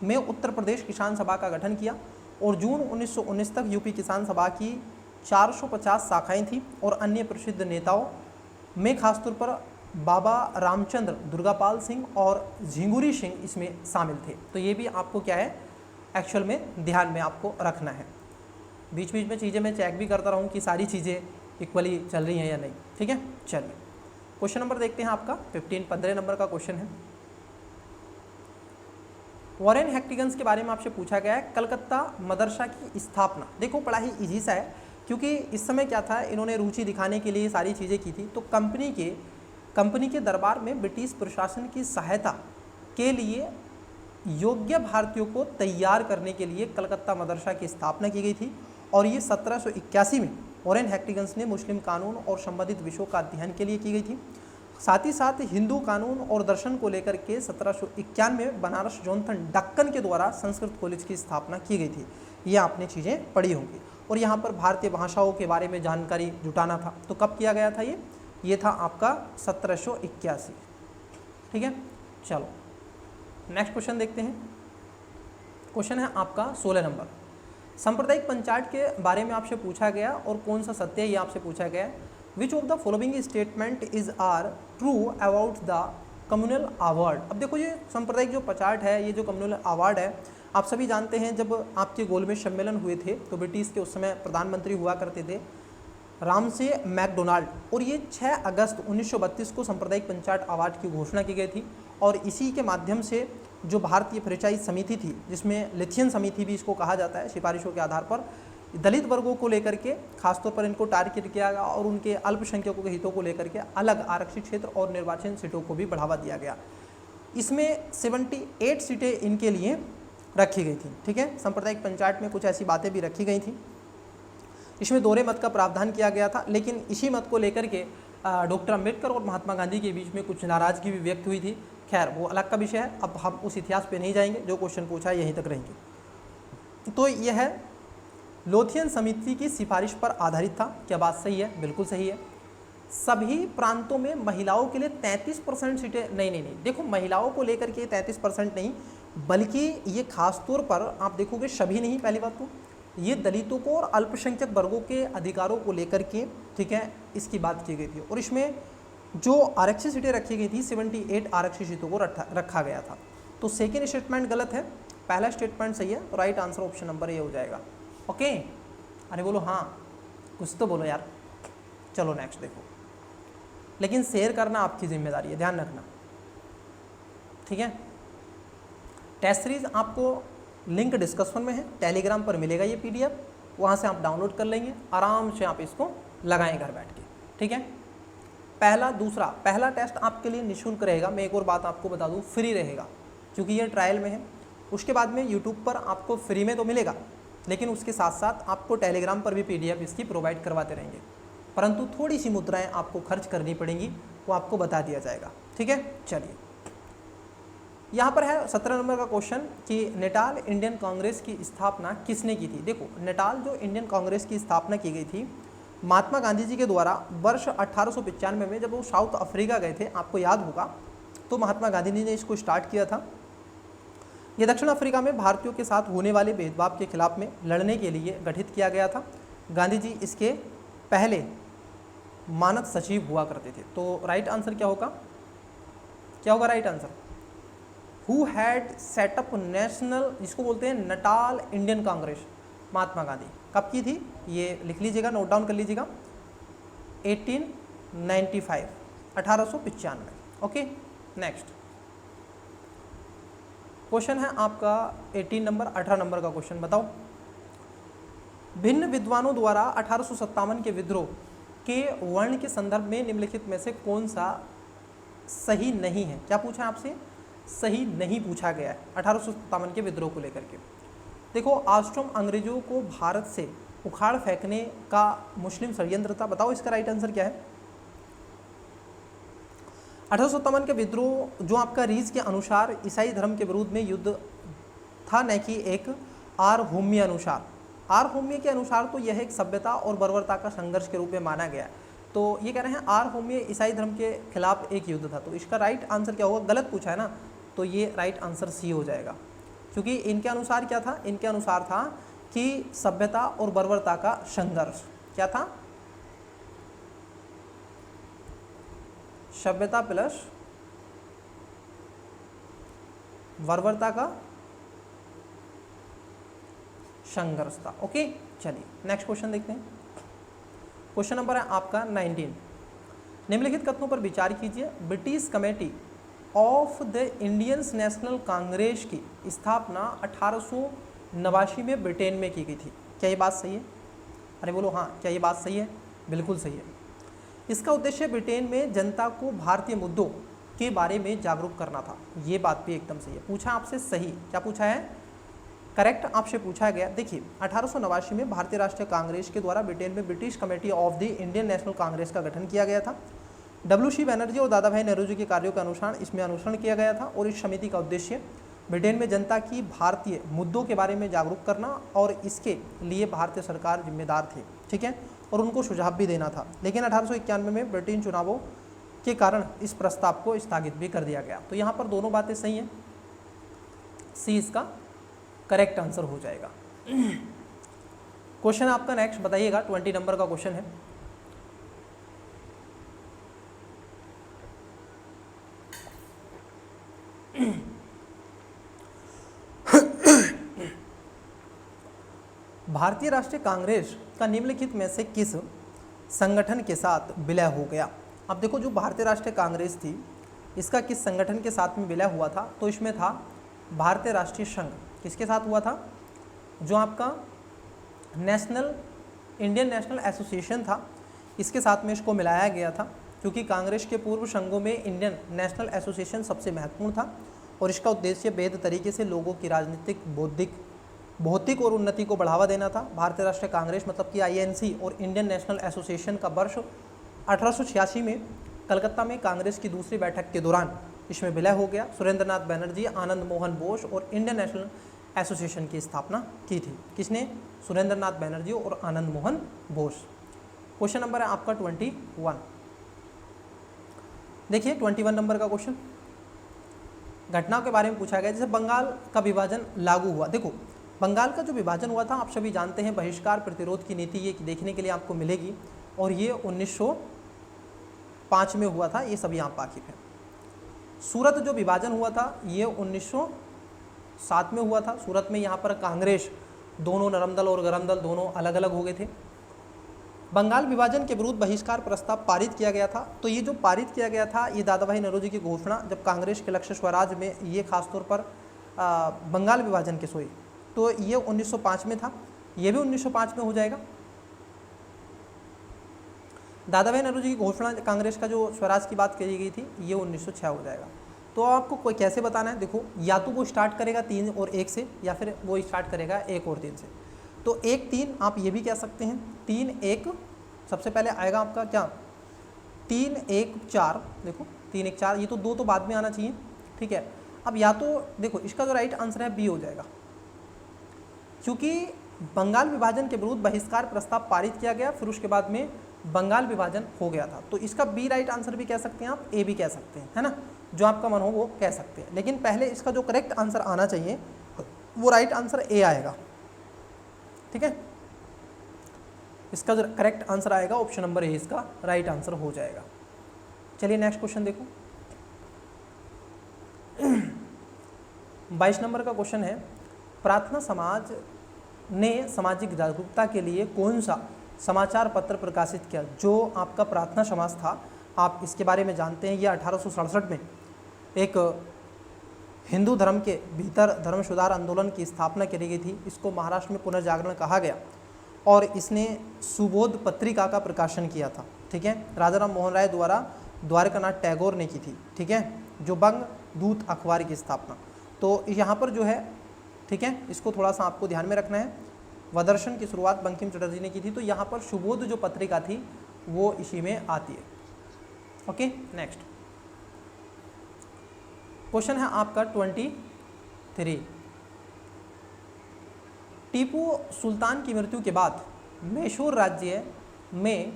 में उत्तर प्रदेश किसान सभा का गठन किया और जून 1919 तक यूपी किसान सभा की 450 शाखाएं थीं और अन्य प्रसिद्ध नेताओं में खासतौर पर बाबा रामचंद्र, दुर्गापाल सिंह और झिंगुरी सिंह इसमें शामिल थे। तो ये भी आपको क्या है एक्चुअल में ध्यान में आपको रखना है। बीच बीच में चीज़ें मैं चेक भी करता रहूँ कि सारी चीज़ें इक्वली चल रही हैं या नहीं, ठीक है। चलिए क्वेश्चन नंबर देखते हैं आपका 15 नंबर का क्वेश्चन है। वॉरेन हेस्टिंग्स के बारे में आपसे पूछा गया है, कलकत्ता मदरसा की स्थापना। देखो बड़ा ही इजी सा है, क्योंकि इस समय क्या था, इन्होंने रुचि दिखाने के लिए सारी चीज़ें की थी। तो कंपनी के दरबार में ब्रिटिश प्रशासन की सहायता के लिए योग्य भारतीयों को तैयार करने के लिए कलकत्ता मदरसा की स्थापना की गई थी और ये 1781 में वॉरेन हेस्टिंग्स ने मुस्लिम कानून और संबंधित विषयों का अध्ययन के लिए की गई थी। साथ ही साथ हिंदू कानून और दर्शन को लेकर के 1791 में बनारस जोनाथन डक्कन के द्वारा संस्कृत कॉलेज की स्थापना की गई थी। ये आपने चीज़ें पढ़ी होंगी। और यहाँ पर भारतीय भाषाओं के बारे में जानकारी जुटाना था, तो कब किया गया था ये था आपका 1781। ठीक है, चलो नेक्स्ट क्वेश्चन देखते हैं। क्वेश्चन है आपका 16 नंबर। सांप्रदायिक पंचायत के बारे में आपसे पूछा गया और कौन सा सत्य है ये आपसे पूछा गया है। Which of the following statement is are true about the communal award. अब देखो ये सांप्रदायिक जो पंचायत है, ये जो कम्युनल अवार्ड है, आप सभी जानते हैं जब आपके गोलमेज सम्मेलन हुए थे तो ब्रिटिश के उस समय प्रधानमंत्री हुआ करते थे रामसे मैकडोनाल्ड, और ये 6 अगस्त 1932 को सांप्रदायिक पंचायत अवार्ड की घोषणा की गई थी। और इसी के माध्यम से जो भारतीय फ्रेंचाइज समिति थी, जिसमें लिथियन समिति भी इसको कहा जाता है, सिफारिशों के आधार पर दलित वर्गों को लेकर के खासतौर पर इनको टारगेट किया गया और उनके अल्पसंख्यकों के हितों को लेकर के अलग आरक्षित क्षेत्र और निर्वाचन सीटों को भी बढ़ावा दिया गया। इसमें 78 सीटें इनके लिए रखी गई थी। ठीक है, सांप्रदायिक पंचायत में कुछ ऐसी बातें भी रखी गई थी। इसमें दोहरे मत का प्रावधान किया गया था, लेकिन इसी मत को लेकर के डॉक्टर अम्बेडकर और महात्मा गांधी के बीच में कुछ नाराजगी भी व्यक्त हुई थी। खैर वो अलग का विषय है, अब हम उस इतिहास पे नहीं जाएंगे, जो क्वेश्चन पूछा है यहीं तक रहेंगे। तो यह है लोथियन समिति की सिफारिश पर आधारित था। क्या बात सही है? बिल्कुल सही है। सभी प्रांतों में महिलाओं के लिए 33% सीटें नहीं, देखो महिलाओं को लेकर के 33% नहीं, बल्कि ये खास तौर पर आप देखोगे सभी नहीं, पहली बात तो ये दलितों को और अल्पसंख्यक वर्गों के अधिकारों को लेकर के, ठीक है, इसकी बात की गई थी। और इसमें जो आरक्षित सीटें रखी गई थी 78 आरक्षित सीटों को रखा गया था। तो सेकेंड स्टेटमेंट गलत है, पहला स्टेटमेंट सही है। Right answer option number A हो जाएगा। ओके, अरे बोलो हाँ, कुछ तो बोलो यार। चलो नेक्स्ट देखो, लेकिन शेयर करना आपकी जिम्मेदारी है, ध्यान रखना। ठीक है, टेस्ट सीरीज आपको लिंक डिस्क्रिप्शन में है, टेलीग्राम पर मिलेगा ये PDF, वहाँ से आप डाउनलोड कर लेंगे, आराम से आप इसको लगाएं घर बैठ के। ठीक है, पहला टेस्ट आपके लिए निःशुल्क रहेगा। मैं एक और बात आपको बता दूँ, फ्री रहेगा, क्योंकि ये ट्रायल में है। उसके बाद में यूट्यूब पर आपको फ्री में तो मिलेगा, लेकिन उसके साथ साथ आपको टेलीग्राम पर भी PDF इसकी प्रोवाइड करवाते रहेंगे, परंतु थोड़ी सी मुद्राएं आपको खर्च करनी पड़ेंगी, वो आपको बता दिया जाएगा। ठीक है, चलिए यहाँ पर है 17 नंबर का क्वेश्चन कि नेटाल इंडियन कांग्रेस की स्थापना किसने की थी। देखो नेटाल जो इंडियन कांग्रेस की स्थापना की गई थी महात्मा गांधी जी के द्वारा वर्ष 1895 में, जब वो साउथ अफ्रीका गए थे, आपको याद होगा, तो महात्मा गांधी जी ने इसको स्टार्ट किया था। ये दक्षिण अफ्रीका में भारतीयों के साथ होने वाले भेदभाव के खिलाफ में लड़ने के लिए गठित किया गया था। गांधी जी इसके पहले मानद सचिव हुआ करते थे। तो राइट आंसर क्या होगा? Right answer who had setup national, जिसको बोलते हैं नटाल इंडियन कांग्रेस, महात्मा गांधी। कब की थी ये लिख लीजिएगा, नोट डाउन कर लीजिएगा, 1895, 1895। ओके, नेक्स्ट क्वेश्चन है आपका 18 नंबर, 18 नंबर का क्वेश्चन बताओ। भिन्न विद्वानों द्वारा 1857 के विद्रोह के वर्ण के संदर्भ में निम्नलिखित में से कौन सा सही नहीं है? क्या पूछा है आपसे? सही नहीं पूछा गया है 1857 के विद्रोह को लेकर के। देखो आश्रम अंग्रेजों को भारत से उखाड़ फेंकने का मुस्लिम षड्यंत्र था। बताओ इसका राइट आंसर क्या है? 1857 के विद्रोह जो आपका रीज के अनुसार ईसाई धर्म के विरुद्ध में युद्ध था, न कि एक आर होम्य अनुसार। आर होम्य के अनुसार तो यह एक सभ्यता और बर्बरता का संघर्ष के रूप में माना गया। तो ये कह रहे हैं आर होम्य ईसाई धर्म के खिलाफ एक युद्ध था। तो इसका राइट आंसर क्या होगा? गलत पूछा है ना, तो ये राइट आंसर सी हो जाएगा, क्योंकि इनके अनुसार क्या था? इनके अनुसार था कि सभ्यता और बर्बरता का संघर्ष। क्या था? सभ्यता प्लस बर्बरता का संघर्ष था। ओके, चलिए नेक्स्ट क्वेश्चन देखते हैं। क्वेश्चन नंबर है आपका 19। निम्नलिखित कथनों पर विचार कीजिए। British committee of the Indian national Congress की स्थापना 1889 में ब्रिटेन में की गई थी। क्या ये बात सही है? अरे बोलो हाँ, क्या ये बात सही है? बिल्कुल सही है। इसका उद्देश्य ब्रिटेन में जनता को भारतीय मुद्दों के बारे में जागरूक करना था। ये बात भी एकदम सही है। पूछा आपसे सही, क्या पूछा है? करेक्ट आपसे पूछा गया। देखिए 1889 में भारतीय राष्ट्रीय कांग्रेस के द्वारा ब्रिटेन में British committee of the Indian national Congress का गठन किया गया था। डब्ल्यू.सी. बनर्जी और दादा भाई नौरोजी के कार्यों के अनुसार इसमें अनुसरण किया गया था और इस समिति का उद्देश्य ब्रिटेन में जनता की भारतीय मुद्दों के बारे में जागरूक करना और इसके लिए भारतीय सरकार जिम्मेदार थी, ठीक है, और उनको सुझाव भी देना था। लेकिन 1891 में ब्रिटेन चुनावों के कारण इस प्रस्ताव को स्थगित भी कर दिया गया। तो यहाँ पर दोनों बातें सही हैं, सी इसका करेक्ट आंसर हो जाएगा। क्वेश्चन आपका नेक्स्ट बताइएगा, 20 नंबर का क्वेश्चन है। भारतीय राष्ट्रीय कांग्रेस का निम्नलिखित में से किस संगठन के साथ विलय हो गया? अब देखो जो भारतीय राष्ट्रीय कांग्रेस थी इसका किस संगठन के साथ में विलय हुआ था? तो इसमें था भारतीय राष्ट्रीय संघ। किसके साथ हुआ था? जो आपका इंडियन नेशनल एसोसिएशन था, इसके साथ में इसको मिलाया गया था, क्योंकि कांग्रेस के पूर्व संघों में इंडियन नेशनल एसोसिएशन सबसे महत्वपूर्ण था और इसका उद्देश्य वैध तरीके से लोगों की राजनीतिक, भौतिक और उन्नति को बढ़ावा देना था। भारतीय राष्ट्रीय कांग्रेस मतलब कि INC और इंडियन नेशनल एसोसिएशन का वर्ष 1886 में कलकत्ता में कांग्रेस की दूसरी बैठक के दौरान इसमें विलय हो गया। सुरेंद्र नाथ बनर्जी, आनंद मोहन बोस और इंडियन नेशनल एसोसिएशन की स्थापना की थी। किसने? सुरेंद्र नाथ बनर्जी और आनंद मोहन बोस। क्वेश्चन नंबर है आपका 21। देखिए 21 नंबर का क्वेश्चन घटनाओं के बारे में पूछा गया। जैसे बंगाल का विभाजन लागू हुआ। देखो बंगाल का जो विभाजन हुआ था आप सभी जानते हैं, बहिष्कार प्रतिरोध की नीति ये देखने के लिए आपको मिलेगी और ये 1905 में हुआ था, ये सभी आप वाकिफ हैं। सूरत जो विभाजन हुआ था ये 1907 में हुआ था। सूरत में यहाँ पर कांग्रेस, दोनों नरम दल और गरम दल दोनों अलग अलग हो गए थे। बंगाल विभाजन के विरुद्ध बहिष्कार प्रस्ताव पारित किया गया था। तो ये जो पारित किया गया था ये दादा भाई नौरोजी की घोषणा, जब कांग्रेस के लक्ष्य स्वराज में ये खासतौर पर बंगाल विभाजन के सोई, तो ये 1905 में था, ये भी 1905 में हो जाएगा। दादा भाई नौरोजी की घोषणा, कांग्रेस का जो स्वराज की बात करी गई थी, ये 1906 हो जाएगा। तो आपको कोई कैसे बताना है? देखो या तो वो स्टार्ट करेगा 3 और 1 से, या फिर वो स्टार्ट करेगा 1 और 3 से। तो 1 3 आप ये भी कह सकते हैं, 3 1 सबसे पहले आएगा आपका क्या, 3 1 4। देखो 3 1 4, ये तो 2 तो बाद में आना चाहिए, ठीक है। अब या तो देखो इसका जो राइट आंसर है बी हो जाएगा, क्योंकि बंगाल विभाजन के विरुद्ध बहिष्कार प्रस्ताव पारित किया गया, फिर उसके बाद में बंगाल विभाजन हो गया था। तो इसका बी राइट आंसर भी कह सकते हैं आप, ए भी कह सकते हैं, है ना, जो आपका मन हो वो कह सकते हैं। लेकिन पहले इसका जो करेक्ट आंसर आना चाहिए वो राइट आंसर ए आएगा, ठीक है। इसका जो करेक्ट आंसर आएगा ऑप्शन नंबर ए इसका राइट आंसर हो जाएगा। चलिए नेक्स्ट क्वेश्चन देखो। 22 नंबर का क्वेश्चन है, प्रार्थना समाज ने सामाजिक जागरूकता के लिए कौन सा समाचार पत्र प्रकाशित किया? जो आपका प्रार्थना समाज था, आप इसके बारे में जानते हैं, यह 1867 में एक हिंदू धर्म के भीतर धर्म सुधार आंदोलन की स्थापना करी गई थी। इसको महाराष्ट्र में पुनर्जागरण कहा गया और इसने सुबोध पत्रिका का प्रकाशन किया था, ठीक है। राजा राम मोहन राय द्वारा द्वारकानाथ टैगोर ने की थी, ठीक है, जो बंग दूत अखबार की स्थापना। तो यहाँ पर जो है, ठीक है, इसको थोड़ा सा आपको ध्यान में रखना है। वदर्शन की शुरुआत बंकिम चटर्जी ने की थी, तो यहाँ पर सुबोध जो पत्रिका थी वो इसी में आती है। ओके नेक्स्ट क्वेश्चन है आपका 23। टीपू सुल्तान की मृत्यु के बाद मैसूर राज्य में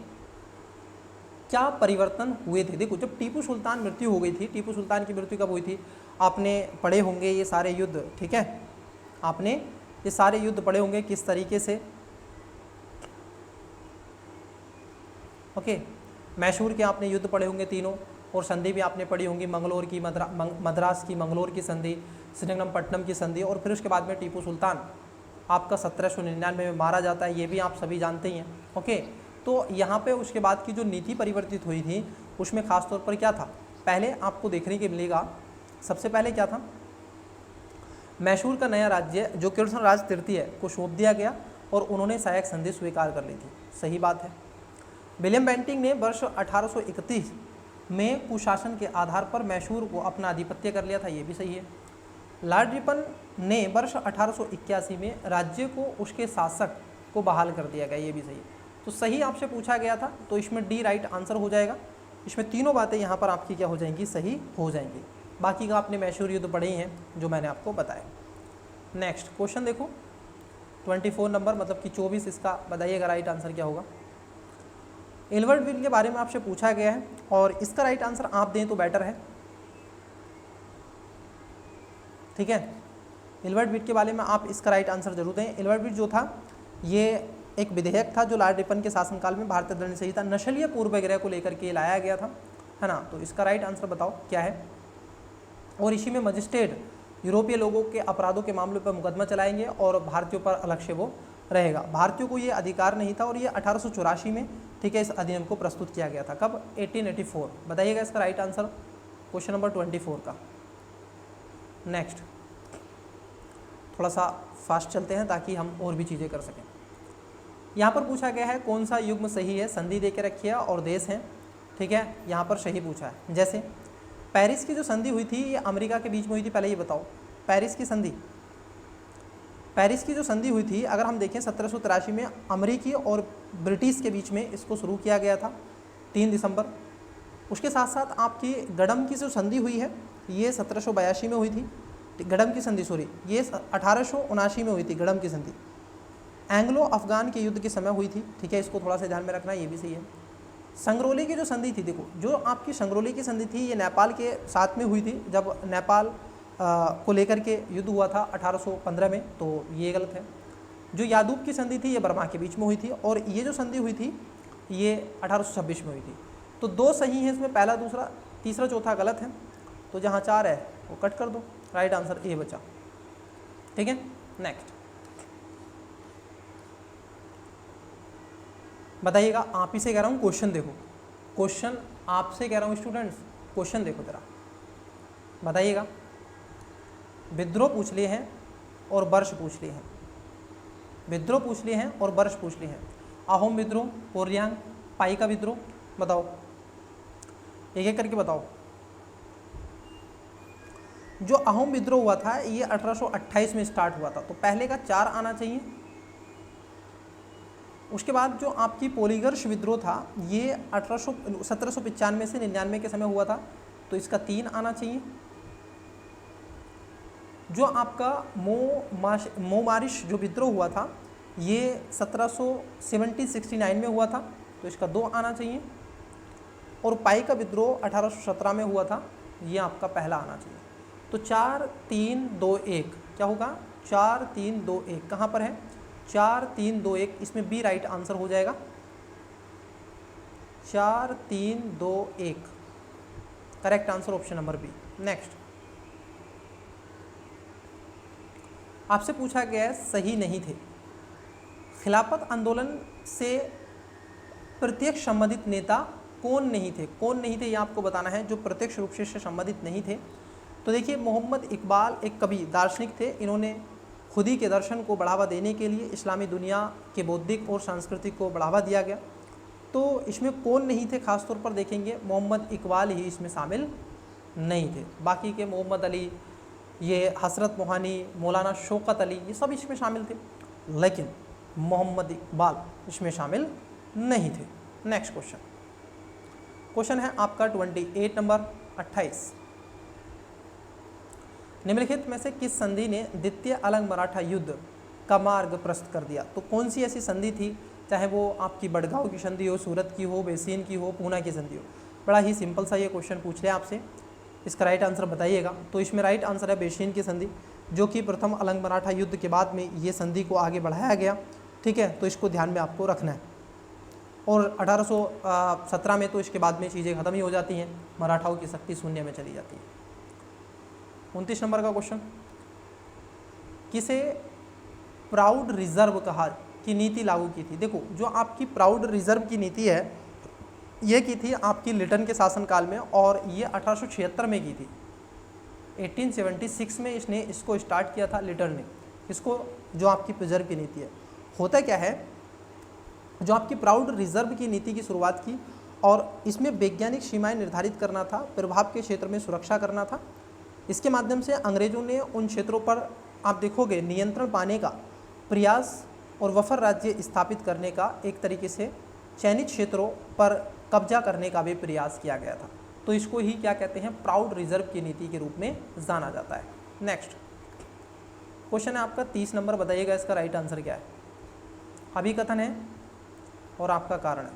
क्या परिवर्तन हुए थे? देखो जब टीपू सुल्तान मृत्यु हो गई थी, टीपू सुल्तान की मृत्यु कब हुई थी? आपने पढ़े होंगे ये सारे युद्ध, ठीक है, आपने ये सारे युद्ध पढ़े होंगे किस तरीके से। ओके मैसूर के आपने युद्ध पढ़े होंगे तीनों, और संधि भी आपने पढ़ी होंगी, मंगलोर की, मद्रास की, मंगलोर की संधि, श्रीरंगपट्टनम की संधि, और फिर उसके बाद में टीपू सुल्तान आपका 1799 में मारा जाता है, ये भी आप सभी जानते ही हैं। ओके तो यहाँ पे उसके बाद की जो नीति परिवर्तित हुई थी उसमें खास तौर पर क्या था, पहले आपको देखने के मिलेगा, सबसे पहले क्या था, मैसूर का नया राज्य जो कृष्णराज तृतीय को सौंप दिया गया और उन्होंने सहायक संधि स्वीकार कर ली थी। सही बात है। विलियम बेंटिंग ने वर्ष 1831 में कुशासन के आधार पर मैसूर को अपना आधिपत्य कर लिया था, ये भी सही है। लॉर्ड रिपन ने वर्ष 1881 में राज्य को उसके शासक को बहाल कर दिया गया, ये भी सही है। तो सही आपसे पूछा गया था, तो इसमें डी राइट आंसर हो जाएगा। इसमें तीनों बातें यहाँ पर आपकी क्या हो जाएंगी, सही हो जाएंगी। बाकी का आपने मैशूर युद्ध पढ़े ही हैं जो मैंने आपको बताया। नेक्स्ट क्वेश्चन देखो 24 नंबर, मतलब कि 24, इसका बताइएगा राइट आंसर क्या होगा। एल्बर्ट विल के बारे में आपसे पूछा गया है और इसका राइट आंसर आप दें तो बेटर है, ठीक है। एल्बर्ट विल के बारे में आप इसका राइट आंसर जरूर दें। एल्बर्ट विल जो था ये एक विधेयक था जो लॉर्ड रिपन के शासनकाल में भारतीय दंड संहिता नस्लीय पूर्वग्रह को लेकर के लाया गया था, है ना। तो इसका राइट आंसर बताओ क्या है। और इसी में मजिस्ट्रेट यूरोपीय लोगों के अपराधों के मामलों पर मुकदमा चलाएंगे और भारतीयों पर अलग से वो रहेगा। भारतीयों को ये अधिकार नहीं था और ये 1884 में, ठीक है, इस अधिनियम को प्रस्तुत किया गया था। कब? 1884। बताइएगा इसका राइट आंसर क्वेश्चन नंबर 24 का। नेक्स्ट थोड़ा सा फास्ट चलते हैं ताकि हम और भी चीज़ें कर सकें। यहाँ पर पूछा गया है कौन सा युग्म सही है, संधि दे के रखिए और देश हैं, ठीक है। यहाँ पर सही पूछा है। जैसे पेरिस की जो संधि हुई थी ये अमेरिका के बीच में हुई थी, पहले ये बताओ। पेरिस की जो संधि हुई थी अगर हम देखें 1783 में अमेरिकी और ब्रिटिश के बीच में इसको शुरू किया गया था 3 दिसंबर। उसके साथ साथ आपकी गडम की जो संधि हुई है ये 1782 में हुई थी। गडम की संधि, सॉरी, ये 1879 में हुई थी गडम की संधि। एंग्लो अफगान के युद्ध के समय हुई थी, ठीक है, इसको थोड़ा सा ध्यान में रखना, ये भी सही है। संगरोली की जो संधि थी, देखो जो आपकी संगरोली की संधि थी ये नेपाल के साथ में हुई थी, जब नेपाल को लेकर के युद्ध हुआ था 1815 में, तो ये गलत है। जो यादूब की संधि थी ये बर्मा के बीच में हुई थी और ये जो संधि हुई थी ये 1826 में हुई थी। तो 2 सही है इसमें, पहला, दूसरा, तीसरा, चौथा गलत है। तो जहाँ 4 है वो कट कर दो, राइट आंसर ए बचा, ठीक है। नेक्स्ट बताइएगा, आप ही से कह रहा हूँ क्वेश्चन देखो, क्वेश्चन आपसे कह रहा हूँ स्टूडेंट्स, क्वेश्चन देखो जरा, बताइएगा। विद्रोह पूछ लिए हैं और वर्ष पूछ लिए हैं, विद्रोह पूछ लिए हैं और वर्ष पूछ लिए हैं। अहोम विद्रोह, कोरियान, पाइका विद्रोह, बताओ, एक एक करके बताओ। जो अहोम विद्रोह हुआ था ये 1828 में स्टार्ट हुआ था, तो पहले का 4 आना चाहिए। उसके बाद जो आपकी पोलीगर्श विद्रोह था ये 1795 से 99 के समय हुआ था, तो इसका 3 आना चाहिए। जो आपका मोमारिश जो विद्रोह हुआ था ये 1769 में हुआ था, तो इसका 2 आना चाहिए। और पाई का विद्रोह 1817 में हुआ था, ये आपका पहला आना चाहिए। तो 4 3 2 1 क्या होगा, 4 3 2 1 कहाँ पर है, 4 3 2 1, इसमें बी राइट आंसर हो जाएगा। 4 3 2 1 correct answer option number B. Next आपसे पूछा गया है सही नहीं थे। खिलाफत आंदोलन से प्रत्यक्ष संबंधित नेता कौन नहीं थे, कौन नहीं थे ये आपको बताना है, जो प्रत्यक्ष रूप से संबंधित नहीं थे। तो देखिए मोहम्मद इकबाल एक कवि दार्शनिक थे, इन्होंने खुदी के दर्शन को बढ़ावा देने के लिए इस्लामी दुनिया के बौद्धिक और सांस्कृतिक को बढ़ावा दिया गया। तो इसमें कौन नहीं थे, खासतौर पर देखेंगे मोहम्मद इकबाल ही इसमें शामिल नहीं थे। बाकी के मोहम्मद अली, ये हसरत मोहानी, मौलाना शौकत अली, ये सब इसमें शामिल थे, लेकिन मोहम्मद इकबाल इसमें शामिल नहीं थे। नेक्स्ट क्वेश्चन है आपका 28 नंबर 28। निम्नलिखित में से किस संधि ने द्वितीय अलंग मराठा युद्ध का मार्ग प्रशस्त कर दिया। तो कौन सी ऐसी संधि थी, चाहे वो आपकी बड़गांव की संधि हो, सूरत की हो, बेसीन की हो, पूना की संधि हो। बड़ा ही सिंपल सा ये क्वेश्चन पूछ लिया आपसे, इसका राइट आंसर बताइएगा। तो इसमें राइट आंसर है बेसीन की संधि, जो कि प्रथम अलंग मराठा युद्ध के बाद में ये संधि को आगे बढ़ाया गया, ठीक है। तो इसको ध्यान में आपको रखना है। और 1817 में तो इसके बाद में चीज़ें खत्म ही हो जाती हैं, मराठाओं की शक्ति शून्य में चली जाती है। 29 नंबर का क्वेश्चन, किसे प्राउड रिजर्व कहा की नीति लागू की थी। देखो जो आपकी प्राउड रिजर्व की नीति है ये की थी आपकी लिटन के शासनकाल में, और ये 1876 में की थी। 1876 में इसको स्टार्ट किया था लिटन ने, इसको जो आपकी प्रिजर्व की नीति है। होता क्या है, जो आपकी प्राउड रिजर्व की नीति की शुरुआत की और इसमें वैज्ञानिक सीमाएं निर्धारित करना था, प्रभाव के क्षेत्र में सुरक्षा करना था, इसके माध्यम से अंग्रेजों ने उन क्षेत्रों पर आप देखोगे नियंत्रण पाने का प्रयास और वफर राज्य स्थापित करने का, एक तरीके से चयनित क्षेत्रों पर कब्जा करने का भी प्रयास किया गया था। तो इसको ही क्या कहते हैं, प्राउड रिजर्व की नीति के रूप में जाना जाता है। नेक्स्ट क्वेश्चन है आपका 30 नंबर, बताइएगा इसका राइट आंसर क्या है। अभिकथन है और आपका कारण है।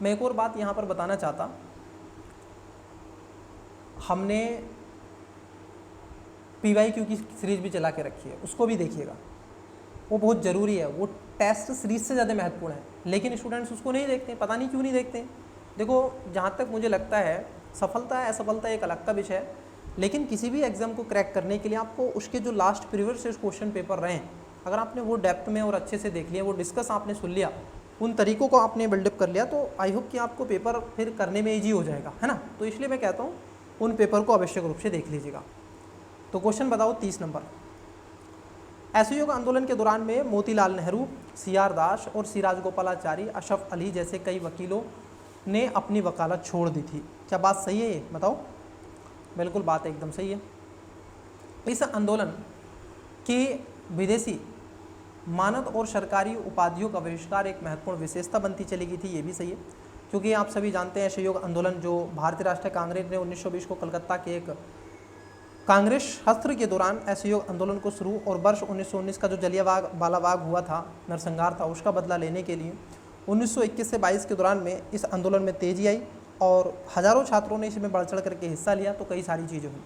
मैं एक और बात यहाँ पर बताना चाहता, हमने PYQ की सीरीज भी चला के रखी है, उसको भी देखिएगा, वो बहुत ज़रूरी है, वो टेस्ट सीरीज से ज़्यादा महत्वपूर्ण है, लेकिन स्टूडेंट्स उसको नहीं देखते, पता नहीं क्यों नहीं देखते। देखो जहाँ तक मुझे लगता है सफलता है असफलता एक अलग का विषय है, लेकिन किसी भी एग्जाम को क्रैक करने के लिए आपको उसके जो लास्ट प्रीवियस क्वेश्चन पेपर रहे हैं, अगर आपने वो डेप्थ में और अच्छे से देख लिया, वो डिस्कस आपने सुन लिया, उन तरीकों को आपने बिल्डअप कर लिया, तो आई होप कि आपको पेपर फिर करने में ईजी हो जाएगा, है ना। तो इसलिए मैं कहता हूँ उन पेपर को आवश्यक रूप से देख लीजिएगा। तो क्वेश्चन बताओ 30 नंबर, असहयोग आंदोलन के दौरान में मोतीलाल नेहरू, CR दास और सी राजगोपालाचारी, अशरफ अली जैसे कई वकीलों ने अपनी वकालत छोड़ दी थी। क्या बात सही है ये बताओ? बिल्कुल बात एकदम सही है। इस आंदोलन के विदेशी मानद और सरकारी उपाधियों का बहिष्कार एक महत्वपूर्ण विशेषता बनती चली गई थी, ये भी सही है, क्योंकि आप सभी जानते हैं असहयोग आंदोलन जो भारतीय राष्ट्रीय कांग्रेस ने 1920 को कलकत्ता के एक कांग्रेस सत्र के दौरान असहयोग आंदोलन को शुरू और वर्ष 1919 का जो जलियांवाला बाग हुआ था, नरसंहार था, उसका बदला लेने के लिए 1921 से 22 के दौरान में इस आंदोलन में तेजी आई और हजारों छात्रों ने इसमें बढ़ चढ़ करके हिस्सा लिया, तो कई सारी चीज़ें हुई।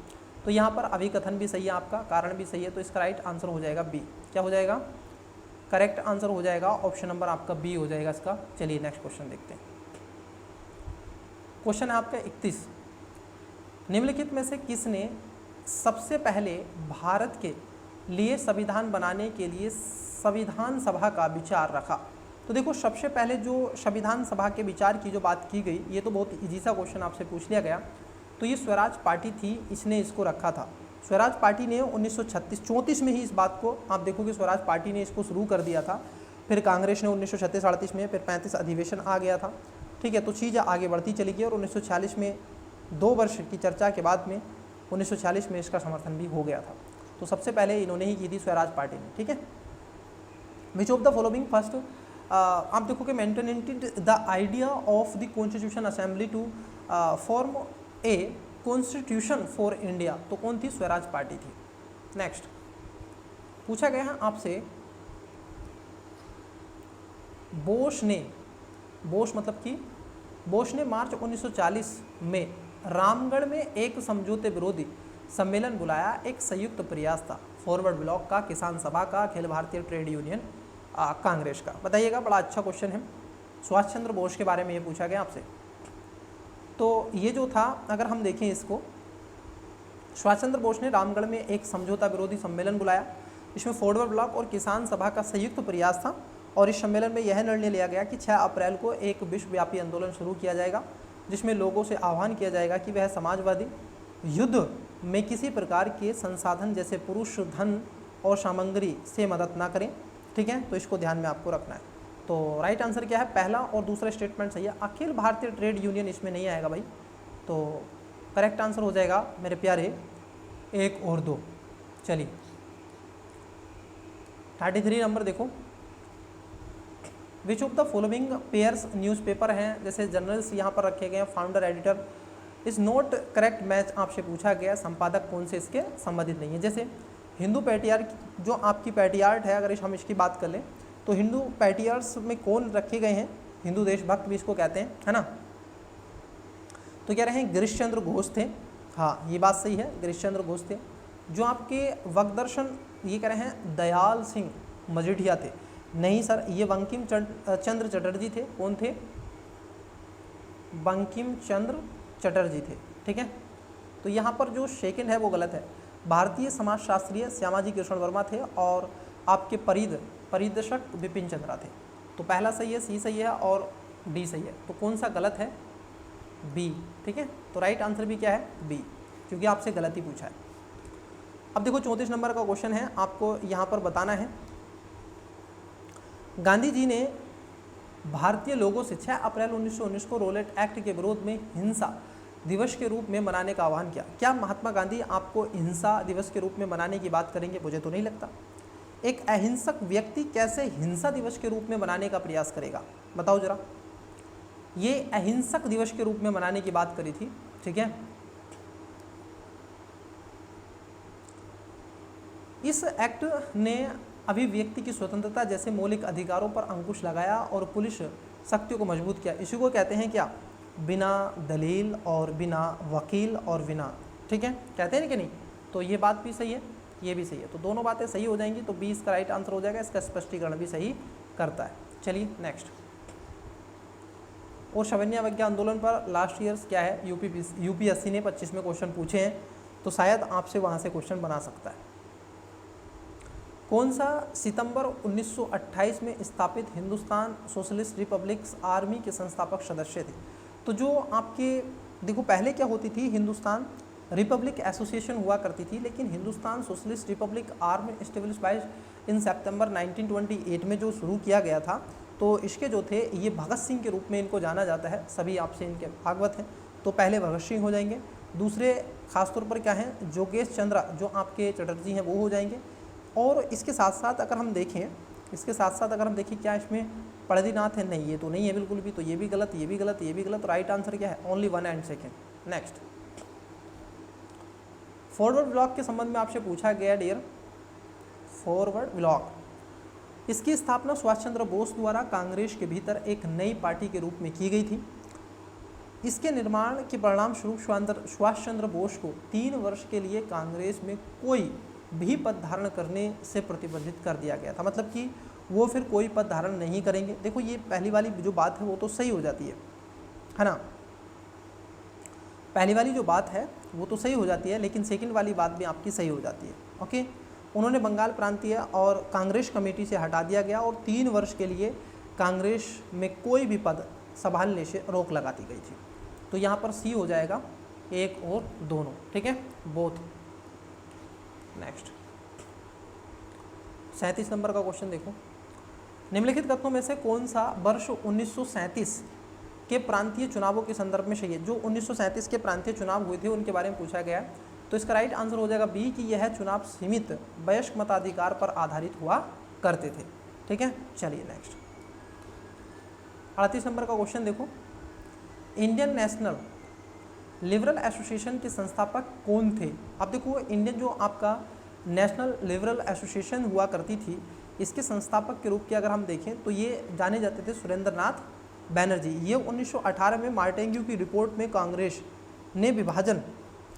तो यहाँ पर अभिकथन भी सही है आपका, कारण भी सही है, तो इसका राइट आंसर हो जाएगा बी। क्या हो जाएगा? करेक्ट आंसर हो जाएगा ऑप्शन नंबर आपका बी हो जाएगा इसका। चलिए नेक्स्ट क्वेश्चन देखते हैं। क्वेश्चन है आपका 31, निम्नलिखित में से किसने सबसे पहले भारत के लिए संविधान बनाने के लिए संविधान सभा का विचार रखा? तो देखो सबसे पहले जो संविधान सभा के विचार की जो बात की गई, ये तो बहुत इजी सा क्वेश्चन आपसे पूछ लिया गया, तो ये स्वराज पार्टी थी, इसने इसको रखा था। स्वराज पार्टी ने 1936-34 में ही इस बात को आप देखोगे, स्वराज पार्टी ने इसको शुरू कर दिया था। फिर कांग्रेस ने 1936-38 में, फिर 35 अधिवेशन आ गया था, ठीक है। तो चीज़ आगे बढ़ती चली गई और 1946 में 2 वर्ष की चर्चा के बाद में 1946 में इसका समर्थन भी हो गया था। तो सबसे पहले इन्होंने ही की थी स्वराज पार्टी ने, ठीक है। Which of the following first आप देखोगे maintained the idea of the constitution assembly to form a constitution for India, तो कौन थी? स्वराज पार्टी थी। नेक्स्ट पूछा गया है आपसे, बोस ने मार्च 1940 में रामगढ़ में एक समझौते विरोधी सम्मेलन बुलाया, एक संयुक्त प्रयास था फॉरवर्ड ब्लॉक का, किसान सभा का, अखिल भारतीय ट्रेड यूनियन कांग्रेस का। बताइएगा, बड़ा अच्छा क्वेश्चन है। सुभाष चंद्र बोस के बारे में ये पूछा गया आपसे। तो ये जो था, अगर हम देखें इसको, सुभाष चंद्र बोस ने रामगढ़ में एक समझौता विरोधी सम्मेलन बुलाया, इसमें फॉरवर्ड ब्लॉक और किसान सभा का संयुक्त प्रयास था, और इस सम्मेलन में यह निर्णय लिया गया कि 6 अप्रैल को एक विश्वव्यापी आंदोलन शुरू किया जाएगा, जिसमें लोगों से आह्वान किया जाएगा कि वह समाजवादी युद्ध में किसी प्रकार के संसाधन जैसे पुरुष, धन और सामग्री से मदद ना करें, ठीक है। तो इसको ध्यान में आपको रखना है। तो राइट आंसर क्या है? पहला और दूसरा स्टेटमेंट सही है। अखिल भारतीय ट्रेड यूनियन इसमें नहीं आएगा भाई, तो करेक्ट आंसर हो जाएगा मेरे प्यारे 1 और 2। चलिए 33 नंबर देखो, विच of the following pairs newspaper हैं, जैसे जर्नल्स यहाँ पर रखे गए हैं, founder editor is not correct match आपसे पूछा गया, संपादक कौन से इसके संबंधित नहीं है। जैसे हिंदू पैट्रियार्क जो आपकी पैट्रियार्ट है, अगर हम इसकी बात कर लें तो हिंदू पैट्रियार्क्स में कौन रखे गए हैं? हिंदू देशभक्त भी इसको कहते हैं, है ना। तो कह रहे हैं गिरीश चंद्र घोष थे, हाँ ये बात सही है, गिरीश चंद्र घोष थे। जो आपके वक्दर्शन ये कह रहे हैं दयाल सिंह मजीठिया थे, नहीं सर ये बंकिम चंद्र चटर्जी थे। कौन थे? बंकिम चंद्र चटर्जी थे, ठीक है। तो यहाँ पर जो सेकंड है वो गलत है। भारतीय समाजशास्त्रीय श्यामाजी कृष्ण वर्मा थे और आपके परिदर्शक विपिन चंद्रा थे। तो पहला सही है, सी सही है और डी सही है। तो कौन सा गलत है? बी, ठीक है। तो राइट आंसर भी क्या है? बी, क्योंकि आपसे गलत ही पूछा है। अब देखो 34 नंबर का क्वेश्चन है, आपको यहाँ पर बताना है, गांधी जी ने भारतीय लोगों से 6 अप्रैल 1919 को रोलेट एक्ट के विरोध में हिंसा दिवस के रूप में मनाने का आह्वान किया। क्या महात्मा गांधी आपको हिंसा दिवस के रूप में मनाने की बात करेंगे? मुझे तो नहीं लगता। एक अहिंसक व्यक्ति कैसे हिंसा दिवस के रूप में मनाने का प्रयास करेगा, बताओ जरा। ये अहिंसक दिवस के रूप में मनाने की बात करी थी, ठीक है। इस एक्ट ने अभिव्यक्ति की स्वतंत्रता जैसे मौलिक अधिकारों पर अंकुश लगाया और पुलिस शक्तियों को मजबूत किया। इसी को कहते हैं क्या? बिना दलील और बिना वकील और बिना, ठीक है, कहते हैं कि नहीं। तो ये बात भी सही है, ये भी सही है, तो दोनों बातें सही हो जाएंगी, तो 20 का राइट आंसर हो जाएगा। इसका स्पष्टीकरण भी सही करता है। चलिए नेक्स्ट। और शवन्यावज्ञा आंदोलन पर लास्ट ईयर्स क्या है, यूपीएससी ने 25 में क्वेश्चन पूछे हैं, तो शायद आपसे वहाँ से क्वेश्चन बना सकता है। कौन सा सितंबर 1928 में स्थापित हिंदुस्तान सोशलिस्ट रिपब्लिक आर्मी के संस्थापक सदस्य थे? तो जो आपके देखो पहले क्या होती थी, हिंदुस्तान रिपब्लिक एसोसिएशन हुआ करती थी, लेकिन Hindustan socialist republic army establish by in सितंबर 1928 में जो शुरू किया गया था, तो इसके जो थे ये भगत सिंह के रूप में इनको जाना जाता है। सभी आपसे इनके भागवत हैं, तो पहले भगत सिंह हो जाएंगे। दूसरे खासतौर पर क्या हैं, जोगेश चंद्र जो आपके चटर्जी हैं वो हो जाएंगे। और इसके साथ साथ अगर हम देखें, क्या इसमें पढ़दीनाथ है? नहीं, ये तो नहीं है बिल्कुल भी, तो ये भी गलत, ये भी गलत, ये भी गलत। राइट आंसर क्या है? Only 1 and 2। Next, forward block के संबंध में आपसे पूछा गया डियर। फॉरवर्ड ब्लॉक, इसकी स्थापना सुभाष चंद्र बोस द्वारा कांग्रेस के भीतर एक नई पार्टी के रूप में की गई थी। इसके निर्माण के परिणाम स्वरूप सुभाष चंद्र बोस को 3 वर्ष के लिए कांग्रेस में कोई भी पद धारण करने से प्रतिबंधित कर दिया गया था। मतलब कि वो फिर कोई पद धारण नहीं करेंगे। देखो ये पहली वाली जो बात है वो तो सही हो जाती है ना, पहली वाली जो बात है वो तो सही हो जाती है, लेकिन सेकंड वाली बात भी आपकी सही हो जाती है। ओके, उन्होंने बंगाल प्रांतीय और कांग्रेस कमेटी से हटा दिया गया और 3 वर्ष के लिए कांग्रेस में कोई भी पद संभालने से रोक लगा दी गई थी। तो यहाँ पर सी हो जाएगा, 1 और दोनों, ठीक है, बोथ। नेक्स्ट 37 नंबर का क्वेश्चन देखो। निम्नलिखित कथनों में से कौन सा वर्ष 1937 के प्रांतीय चुनावों के संदर्भ में सही है? जो 1937 के प्रांतीय चुनाव हुए थे उनके बारे में पूछा गया है, तो इसका राइट आंसर हो जाएगा बी कि यह चुनाव सीमित वयस्क मताधिकार पर आधारित हुआ करते थे, ठीक है। चलिए नेक्स्ट 38 नंबर का क्वेश्चन देखो। इंडियन नेशनल लिबरल एसोसिएशन के संस्थापक कौन थे? अब देखो इंडियन जो आपका नेशनल लिबरल एसोसिएशन हुआ करती थी, इसके संस्थापक के रूप के अगर हम देखें तो ये जाने जाते थे सुरेंद्र नाथ बैनर्जी। ये 1918 में मार्टेंग्यू की रिपोर्ट में कांग्रेस ने विभाजन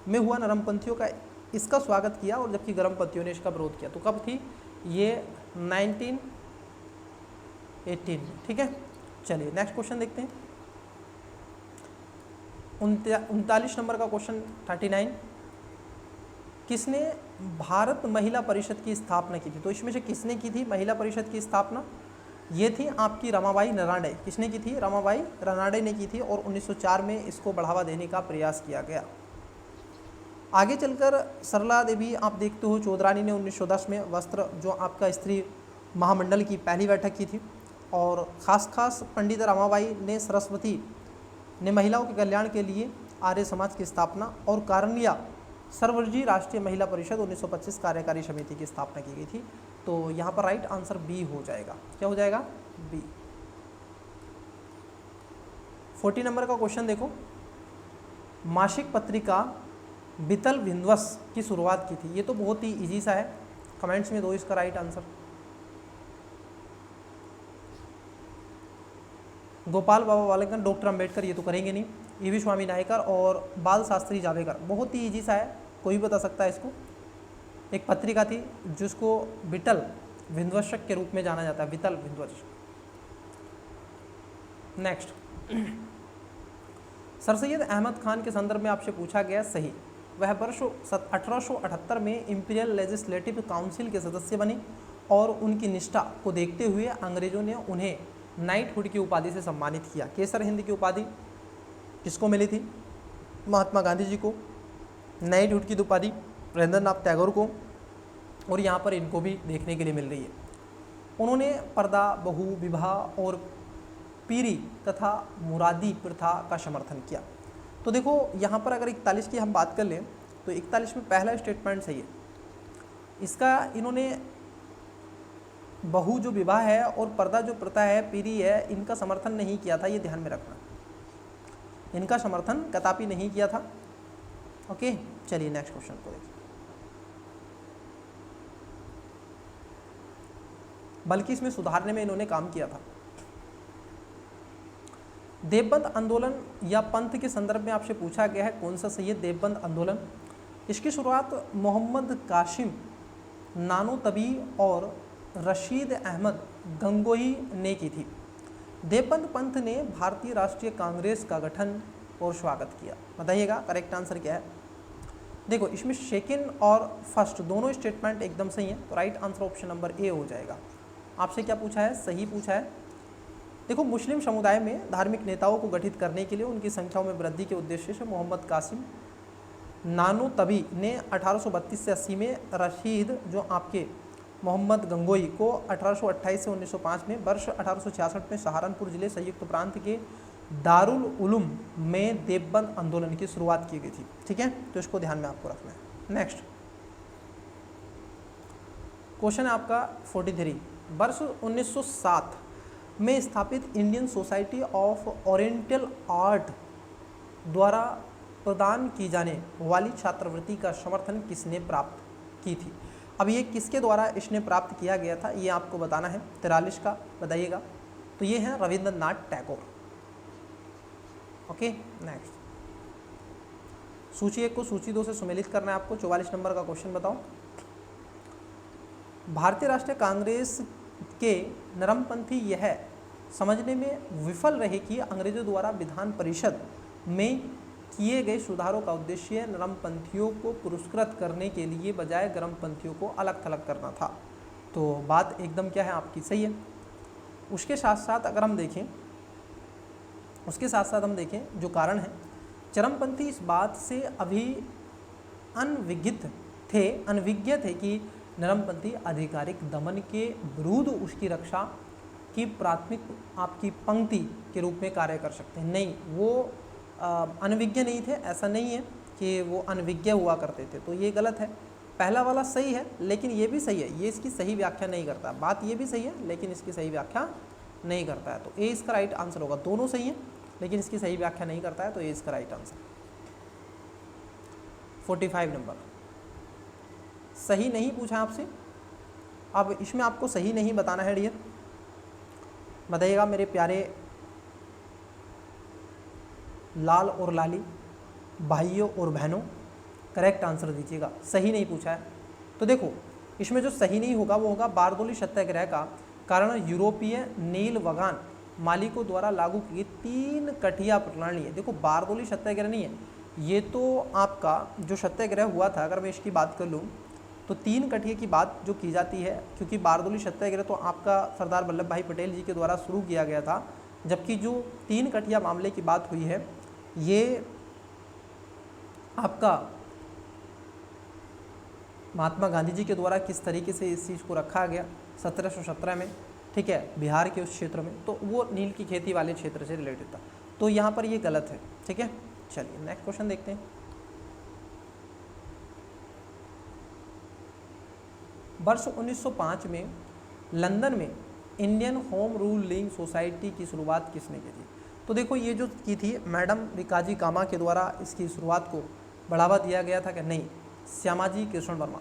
में हुआ नरमपंथियों का इसका स्वागत किया, और जबकि गर्मपंथियों ने इसका विरोध किया। तो कब थी ये? 1918 में, ठीक है। चलिए नेक्स्ट क्वेश्चन देखते हैं। 39 नंबर का क्वेश्चन 39, किसने भारत महिला परिषद की स्थापना की थी? तो इसमें से किसने की थी महिला परिषद की स्थापना? ये थी आपकी रमाबाई रनाडे। किसने की थी? रमाबाई रनाडे ने की थी, और 1904 में इसको बढ़ावा देने का प्रयास किया गया। आगे चलकर सरला देवी आप देखते हो चौधरानी ने 1910 में वस्त्र जो आपका स्त्री महामंडल की पहली बैठक की थी, और खास पंडित रमाबाई ने सरस्वती ने महिलाओं के कल्याण के लिए आर्य समाज की स्थापना, और कारनिया सर्वजी राष्ट्रीय महिला परिषद 1925 कार्यकारी समिति की स्थापना की गई थी। तो यहाँ पर राइट आंसर बी हो जाएगा। क्या हो जाएगा? बी। 40 नंबर का क्वेश्चन देखो। मासिक पत्रिका बीतल विंध्वस की शुरुआत की थी? ये तो बहुत ही इजी सा है, कमेंट्स में दो इसका राइट आंसर। गोपाल बाबा बालगन, डॉक्टर अंबेडकर ये तो करेंगे नहीं, ईवी स्वामी नायकर और बाल शास्त्री जावेकर। बहुत ही इजी सा है, कोई भी बता सकता है इसको। एक पत्रिका थी जिसको विठल विध्वंसक के रूप में जाना जाता है, विठल विध्वंसक। नेक्स्ट सर सैयद अहमद खान के संदर्भ में आपसे पूछा गया सही। वह वर्ष 1878 में इंपीरियल लेजिस्लेटिव काउंसिल के सदस्य बने, और उनकी निष्ठा को देखते हुए अंग्रेजों ने उन्हें नाइटहुड की उपाधि से सम्मानित किया। केसर हिंद की उपाधि किसको मिली थी? महात्मा गांधी जी को। नाइटहुड की उपाधि रविंद्रनाथ टैगोर को, और यहाँ पर इनको भी देखने के लिए मिल रही है। उन्होंने पर्दा, बहु विवाह और पीरी तथा मुरादी प्रथा का समर्थन किया। तो देखो यहाँ पर अगर 41 की हम बात कर लें तो 41 में पहला स्टेटमेंट सही है। इसका इन्होंने बहु जो विवाह है और पर्दा जो प्रथा है, पीढ़ी है, इनका समर्थन नहीं किया था, ये ध्यान में रखना। इनका समर्थन कदापि नहीं किया था। ओके, चलिए नेक्स्ट क्वेश्चन को देखिए। बल्कि इसमें सुधारने में इन्होंने काम किया था। देवबंद आंदोलन या पंथ के संदर्भ में आपसे पूछा गया है कौन सा सही है। देवबंद आंदोलन, इसकी शुरुआत मोहम्मद कासिम नानोतबी और रशीद अहमद गंगोही ने की थी। देवबंद पंथ ने भारतीय राष्ट्रीय कांग्रेस का गठन और स्वागत किया। बताइएगा करेक्ट आंसर क्या है। देखो इसमें सेकेंड और फर्स्ट दोनों स्टेटमेंट एकदम सही हैं, तो right answer option number A हो जाएगा। आपसे क्या पूछा है, सही पूछा है। देखो मुस्लिम समुदाय में धार्मिक नेताओं को गठित करने के लिए उनकी संख्याओं में वृद्धि के उद्देश्य से मोहम्मद कासिम नानोतबी ने 1832 से 80 में, रशीद जो आपके मोहम्मद गंगोई को 1828 से 1905 में, वर्ष 1866 में सहारनपुर जिले संयुक्त प्रांत के दारुल उलूम में देवबंद आंदोलन की शुरुआत की गई थी। ठीक है, तो इसको ध्यान में आपको रखना है। नेक्स्ट क्वेश्चन है आपका 43। वर्ष 1907 में स्थापित Indian society of oriental art द्वारा प्रदान की जाने वाली छात्रवृत्ति का समर्थन किसने प्राप्त की थी। अब ये किसके द्वारा इसने प्राप्त किया गया था, ये आपको बताना है। 43 का बताइएगा। तो ये है रविंद्रनाथ टैगोर। ओके, नेक्स्ट सूची 1 को सूची 2 से सुमेलित करना है आपको। 44 नंबर का क्वेश्चन बताओ। भारतीय राष्ट्रीय कांग्रेस के नरमपंथी यह समझने में विफल रहे कि अंग्रेजों द्वारा विधान परिषद में किए गए सुधारों का उद्देश्य नरमपंथियों को पुरस्कृत करने के लिए बजाय गर्मपंथियों को अलग थलग करना था। तो बात एकदम क्या है आपकी, सही है। उसके साथ साथ अगर हम देखें, जो कारण है, चरमपंथी इस बात से अभी अनविज्ञ थे कि नरमपंथी आधिकारिक दमन के विरुद्ध उसकी रक्षा की प्राथमिक आपकी पंक्ति के रूप में कार्य कर सकते हैं। नहीं, वो अनविज्ञ नहीं थे, ऐसा नहीं है कि वो अनविज्ञ हुआ करते थे। तो ये गलत है। पहला वाला सही है लेकिन ये भी सही है, ये इसकी सही व्याख्या नहीं करता। बात ये भी सही है लेकिन इसकी सही व्याख्या नहीं करता है। तो ए इसका राइट आंसर होगा। दोनों सही हैं लेकिन इसकी सही व्याख्या नहीं करता है, तो ए इसका राइट आंसर। 45 नंबर सही नहीं पूछा आपसे। अब इसमें आपको सही नहीं बताना है डियर। बताइएगा मेरे प्यारे लाल और लाली भाइयों और बहनों, करेक्ट आंसर दीजिएगा। सही नहीं पूछा है। तो देखो इसमें जो सही नहीं होगा वो होगा बारदोली सत्याग्रह का कारण यूरोपीय नील वगान मालिकों द्वारा लागू की 3 कठिया प्रणाली है। देखो बारदोली सत्याग्रह नहीं है ये, तो आपका जो सत्याग्रह हुआ था, अगर मैं इसकी बात कर लूँ तो 3 कठिया की बात जो की जाती है, क्योंकि बारदोली सत्याग्रह तो आपका सरदार वल्लभ भाई पटेल जी के द्वारा शुरू किया गया था, जबकि जो 3 कठिया मामले की बात हुई है ये आपका महात्मा गांधी जी के द्वारा किस तरीके से इस चीज़ को रखा गया 1717 में, ठीक है, बिहार के उस क्षेत्र में, तो वो नील की खेती वाले क्षेत्र से रिलेटेड था। तो यहाँ पर ये गलत है। ठीक है, चलिए नेक्स्ट क्वेश्चन देखते हैं। वर्ष 1905 में लंदन में इंडियन होम रूलिंग सोसाइटी की शुरुआत किसने की थी। तो देखो ये जो की थी मैडम विकाजी कामा के द्वारा इसकी शुरुआत को बढ़ावा दिया गया था कि नहीं, श्यामाजी कृष्ण वर्मा।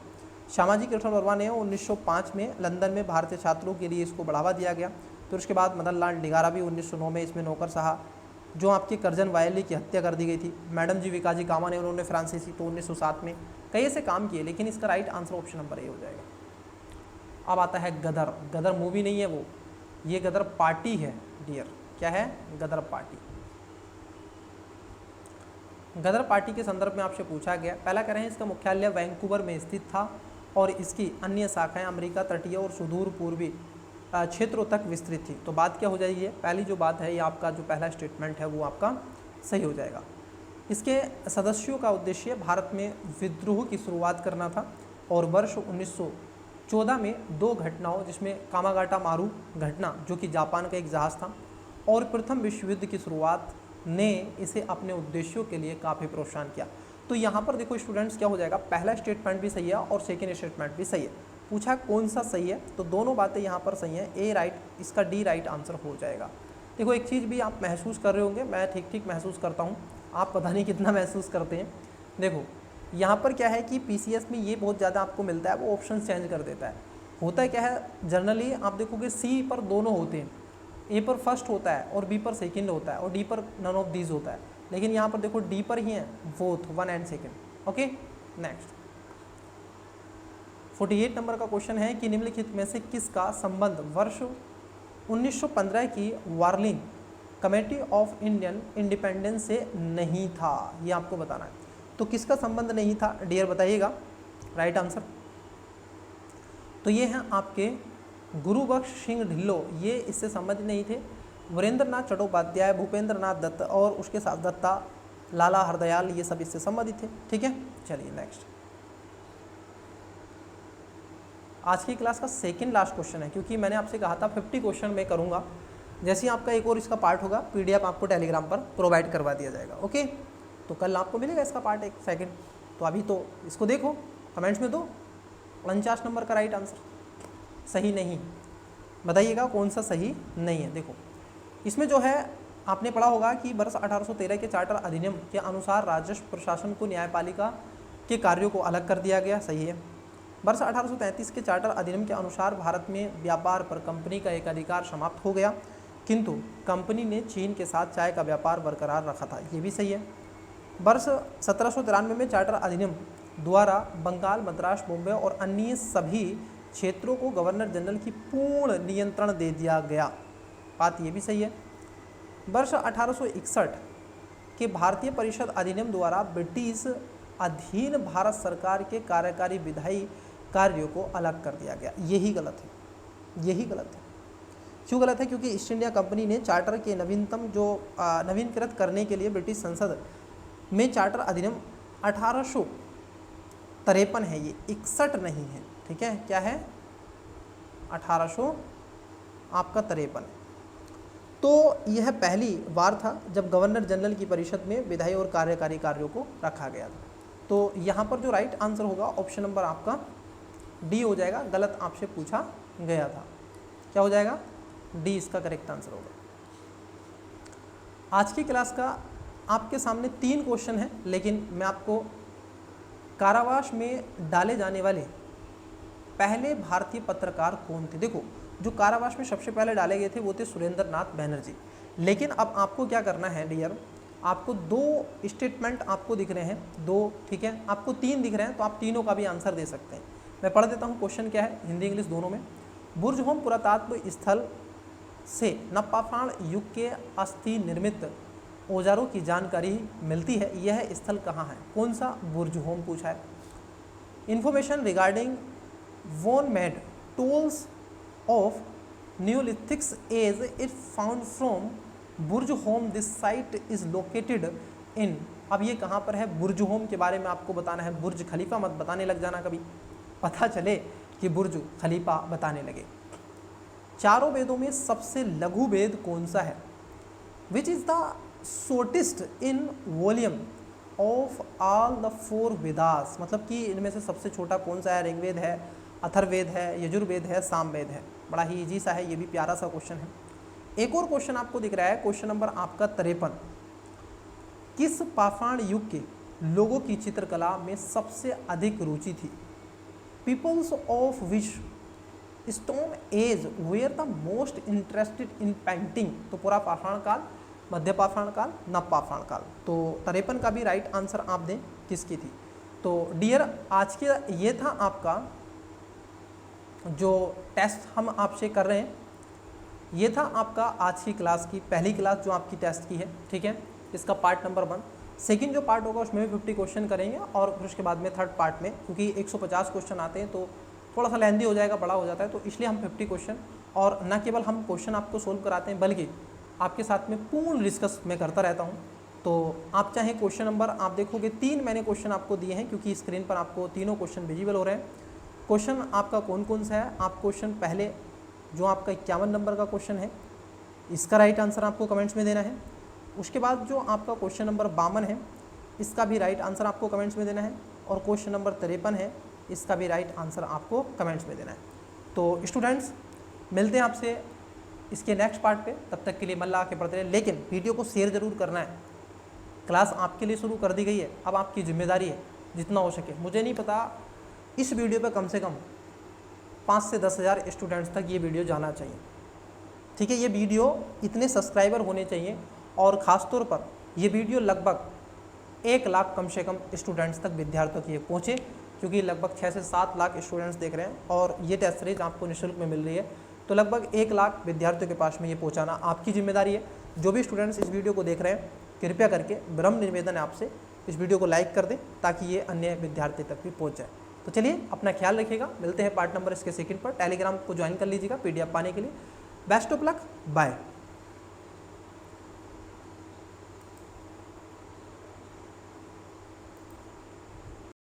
श्यामाजी कृष्ण वर्मा ने 1905 में लंदन में भारतीय छात्रों के लिए इसको बढ़ावा दिया गया। तो उसके बाद मदन लाल डिगारा भी 1909 में इसमें नौकरशाह जो आपके कर्जन वायली की हत्या कर दी गई थी। मैडम जी विकाजी कामा ने उन्होंने फ्रांसीसी तो 1907 में कई ऐसे काम किए, लेकिन इसका right answer option number A हो जाएगा। अब आता है गदर। गदर मूवी नहीं है वो, ये गदर पार्टी है डियर। क्या है, गदर पार्टी। गदर पार्टी के संदर्भ में आपसे पूछा गया, पहला कह रहे हैं इसका मुख्यालय वैंकूवर में स्थित था और इसकी अन्य शाखाएं अमेरिका तटीय और सुदूर पूर्वी क्षेत्रों तक विस्तृत थी। तो बात क्या हो जाएगी, पहली जो बात है ये आपका जो पहला स्टेटमेंट है वो आपका सही हो जाएगा। इसके सदस्यों का उद्देश्य भारत में विद्रोह की शुरुआत करना था और वर्ष 1914 में 2 घटनाओं जिसमें कामागाटा मारू घटना जो कि जापान का एक जहाज़ था और प्रथम विश्व युद्ध की शुरुआत ने इसे अपने उद्देश्यों के लिए काफ़ी प्रोत्साहन किया। तो यहाँ पर देखो स्टूडेंट्स क्या हो जाएगा, पहला स्टेटमेंट भी सही है और सेकेंड स्टेटमेंट भी सही है। पूछा कौन सा सही है, तो दोनों बातें यहाँ पर सही हैं, ए राइट, इसका डी राइट आंसर हो जाएगा। देखो एक चीज़ भी आप महसूस कर रहे होंगे, मैं ठीक ठीक महसूस करता हूँ, आप पता नहीं कितना महसूस करते हैं। देखो यहाँ पर क्या है कि पीसीएस में ये बहुत ज़्यादा आपको मिलता है, वो ऑप्शन चेंज कर देता है। होता है क्या है, जनरली आप देखोगे सी पर दोनों होते हैं, ए पर फर्स्ट होता है और बी पर सेकंड होता है और डी पर नन ऑफ दीज होता है, लेकिन यहाँ पर देखो डी पर ही है both 1 and 2। Okay next 48 number का क्वेश्चन है कि निम्नलिखित में से किसका संबंध वर्ष 1915 की वार्लिंग कमेटी ऑफ इंडियन इंडिपेंडेंस से नहीं था, ये आपको बताना है। तो किसका संबंध नहीं था डियर बताइएगा, राइट आंसर। तो ये हैं आपके गुरुबख्श सिंह ढिल्लो, ये इससे संबंधित नहीं थे। वीरेंद्र नाथ चट्टोपाध्याय, भूपेंद्र नाथ दत्त और उसके साथ दत्ता, लाला हरदयाल, ये सब इससे संबंधित थे। ठीक है, चलिए नेक्स्ट। आज की क्लास का सेकंड लास्ट क्वेश्चन है, क्योंकि मैंने आपसे कहा था 50 क्वेश्चन मैं करूंगा। जैसे ही आपका एक और इसका पार्ट होगा, पीडीएफ आपको टेलीग्राम पर प्रोवाइड करवा दिया जाएगा। ओके, तो कल आपको मिलेगा इसका पार्ट एक सेकंड। तो अभी तो इसको देखो, कमेंट्स में दो 49 नंबर का राइट आंसर सही नहीं, बताइएगा कौन सा सही नहीं है। देखो इसमें जो है आपने पढ़ा होगा कि वर्ष 1813 के चार्टर अधिनियम के अनुसार राजस्व प्रशासन को न्यायपालिका के कार्यों को अलग कर दिया गया, सही है। वर्ष 1833 के चार्टर अधिनियम के अनुसार भारत में व्यापार पर कंपनी का एक अधिकार समाप्त हो गया, किंतु कंपनी ने चीन के साथ चाय का व्यापार बरकरार रखा था, ये भी सही है। वर्ष 1793 में चार्टर अधिनियम द्वारा बंगाल, मद्रास, बॉम्बे और अन्य सभी क्षेत्रों को गवर्नर जनरल की पूर्ण नियंत्रण दे दिया गया, बात ये भी सही है। वर्ष 1861 के भारतीय परिषद अधिनियम द्वारा ब्रिटिश अधीन भारत सरकार के कार्यकारी विधायी कार्यों को अलग कर दिया गया, यही गलत है, यही गलत है। क्यों गलत है? क्योंकि ईस्ट इंडिया कंपनी ने चार्टर के नवीनतम जो नवीनकृत करने के लिए ब्रिटिश संसद में चार्टर अधिनियम 1853 है, ये 61 नहीं है, ठीक है, क्या है 1800 आपका 53। तो यह पहली बार था जब गवर्नर जनरल की परिषद में विधायी और कार्यकारी कार्यों को रखा गया था। तो यहाँ पर जो राइट आंसर होगा ऑप्शन नंबर आपका डी हो जाएगा, गलत आपसे पूछा गया था, क्या हो जाएगा डी इसका करेक्ट आंसर होगा। आज की क्लास का आपके सामने 3 क्वेश्चन है, लेकिन मैं आपको कारावास में डाले जाने वाले पहले भारतीय पत्रकार कौन थे, देखो जो कारावास में सबसे पहले डाले गए थे वो थे सुरेंद्र नाथ बैनर्जी। लेकिन अब आपको क्या करना है डियर, आपको 2 स्टेटमेंट आपको दिख रहे हैं, 2, ठीक है, आपको 3 दिख रहे हैं, तो आप तीनों का भी आंसर दे सकते हैं। मैं पढ़ देता हूँ क्वेश्चन क्या है, हिंदी इंग्लिश दोनों में। बुर्जहोम पुरातत्व स्थल से नपाफाण युग के अस्थि निर्मित औजारों की जानकारी मिलती है, यह स्थल कहाँ है, कौन सा बुर्जहोम पूछा है। Information regarding bone made tools of neolithics age it found from Burzahom, this site is located in. अब ये कहाँ पर है, बुर्जहोम के बारे में आपको बताना है, बुर्ज खलीफा मत बताने लग जाना, कभी पता चले कि बुर्ज खलीफा बताने लगे। चारों वेदों में सबसे लघु वेद कौन सा है, which is the shortest in volume of all the 4 Vedas, मतलब कि इनमें से सबसे छोटा कौन सा है, ऋग्वेद है, अथर्ववेद है, यजुर्वेद है, सामवेद है। बड़ा ही इजी सा है, ये भी प्यारा सा क्वेश्चन है। एक और क्वेश्चन आपको दिख रहा है, क्वेश्चन नंबर आपका 53, किस पाषाण युग के लोगों की चित्रकला में सबसे अधिक रुचि थी, peoples of which stone age were the most interested in painting. तो पूरा पाषाण काल, मध्य पाषाण काल, नव पाषाण काल। तो 53 का भी राइट आंसर आप दें किसकी थी। तो डियर आज के ये था आपका जो टेस्ट हम आपसे कर रहे हैं, ये था आपका आज की क्लास की पहली क्लास जो आपकी टेस्ट की है, ठीक है, इसका पार्ट नंबर 1। सेकंड जो पार्ट होगा उसमें भी 50 क्वेश्चन करेंगे, और फिर उसके बाद में थर्ड पार्ट में, क्योंकि 150 क्वेश्चन आते हैं तो थोड़ा सा लेंदी हो जाएगा, बड़ा हो जाता है, तो इसलिए हम 50 क्वेश्चन, और न केवल हम क्वेश्चन आपको सोल्व कराते हैं बल्कि आपके साथ में पूर्ण डिस्कस मैं करता रहता हूँ। तो आप चाहे क्वेश्चन नंबर आप देखोगे 3 मैंने क्वेश्चन आपको दिए हैं, क्योंकि स्क्रीन पर आपको तीनों क्वेश्चन विजिबल हो रहे हैं। क्वेश्चन आपका कौन कौन सा है, आप क्वेश्चन पहले जो आपका 51 नंबर का क्वेश्चन है, इसका राइट आंसर आपको कमेंट्स में देना है। उसके बाद जो आपका क्वेश्चन नंबर 52 है, इसका भी राइट आंसर आपको कमेंट्स में देना है, और क्वेश्चन नंबर 53 है, इसका भी राइट आंसर आपको कमेंट्स में देना है। तो स्टूडेंट्स, मिलते हैं आपसे इसके नेक्स्ट पार्ट पे, तब तक के लिए मन लगा के पढ़ते रहे, लेकिन वीडियो को शेयर ज़रूर करना है। क्लास आपके लिए शुरू कर दी गई है, अब आपकी जिम्मेदारी है जितना हो सके। मुझे नहीं पता, इस वीडियो पे कम से कम 5 से 10 हज़ार स्टूडेंट्स तक ये वीडियो जाना चाहिए, ठीक है। ये वीडियो इतने सब्सक्राइबर होने चाहिए, और ख़ास तौर पर ये वीडियो लगभग 1 लाख कम से कम स्टूडेंट्स तक, विद्यार्थियों की ये पहुँचे, क्योंकि लगभग 6 से 7 लाख स्टूडेंट्स देख रहे हैं और ये टेस्ट सीरीज आपको निःशुल्क में मिल रही है। तो लगभग 1 लाख विद्यार्थियों के पास में ये पहुंचाना आपकी जिम्मेदारी है। जो भी स्टूडेंट्स इस वीडियो को देख रहे हैं, कृपया करके विनम्र निवेदन है आपसे, इस वीडियो को लाइक कर दें ताकि ये अन्य विद्यार्थी तक भी पहुँच जाए। तो चलिए, अपना ख्याल रखिएगा। मिलते हैं पार्ट नंबर इसके सेकंड पर। टेलीग्राम को ज्वाइन कर लीजिएगा PDF पाने के लिए। Best of luck, bye.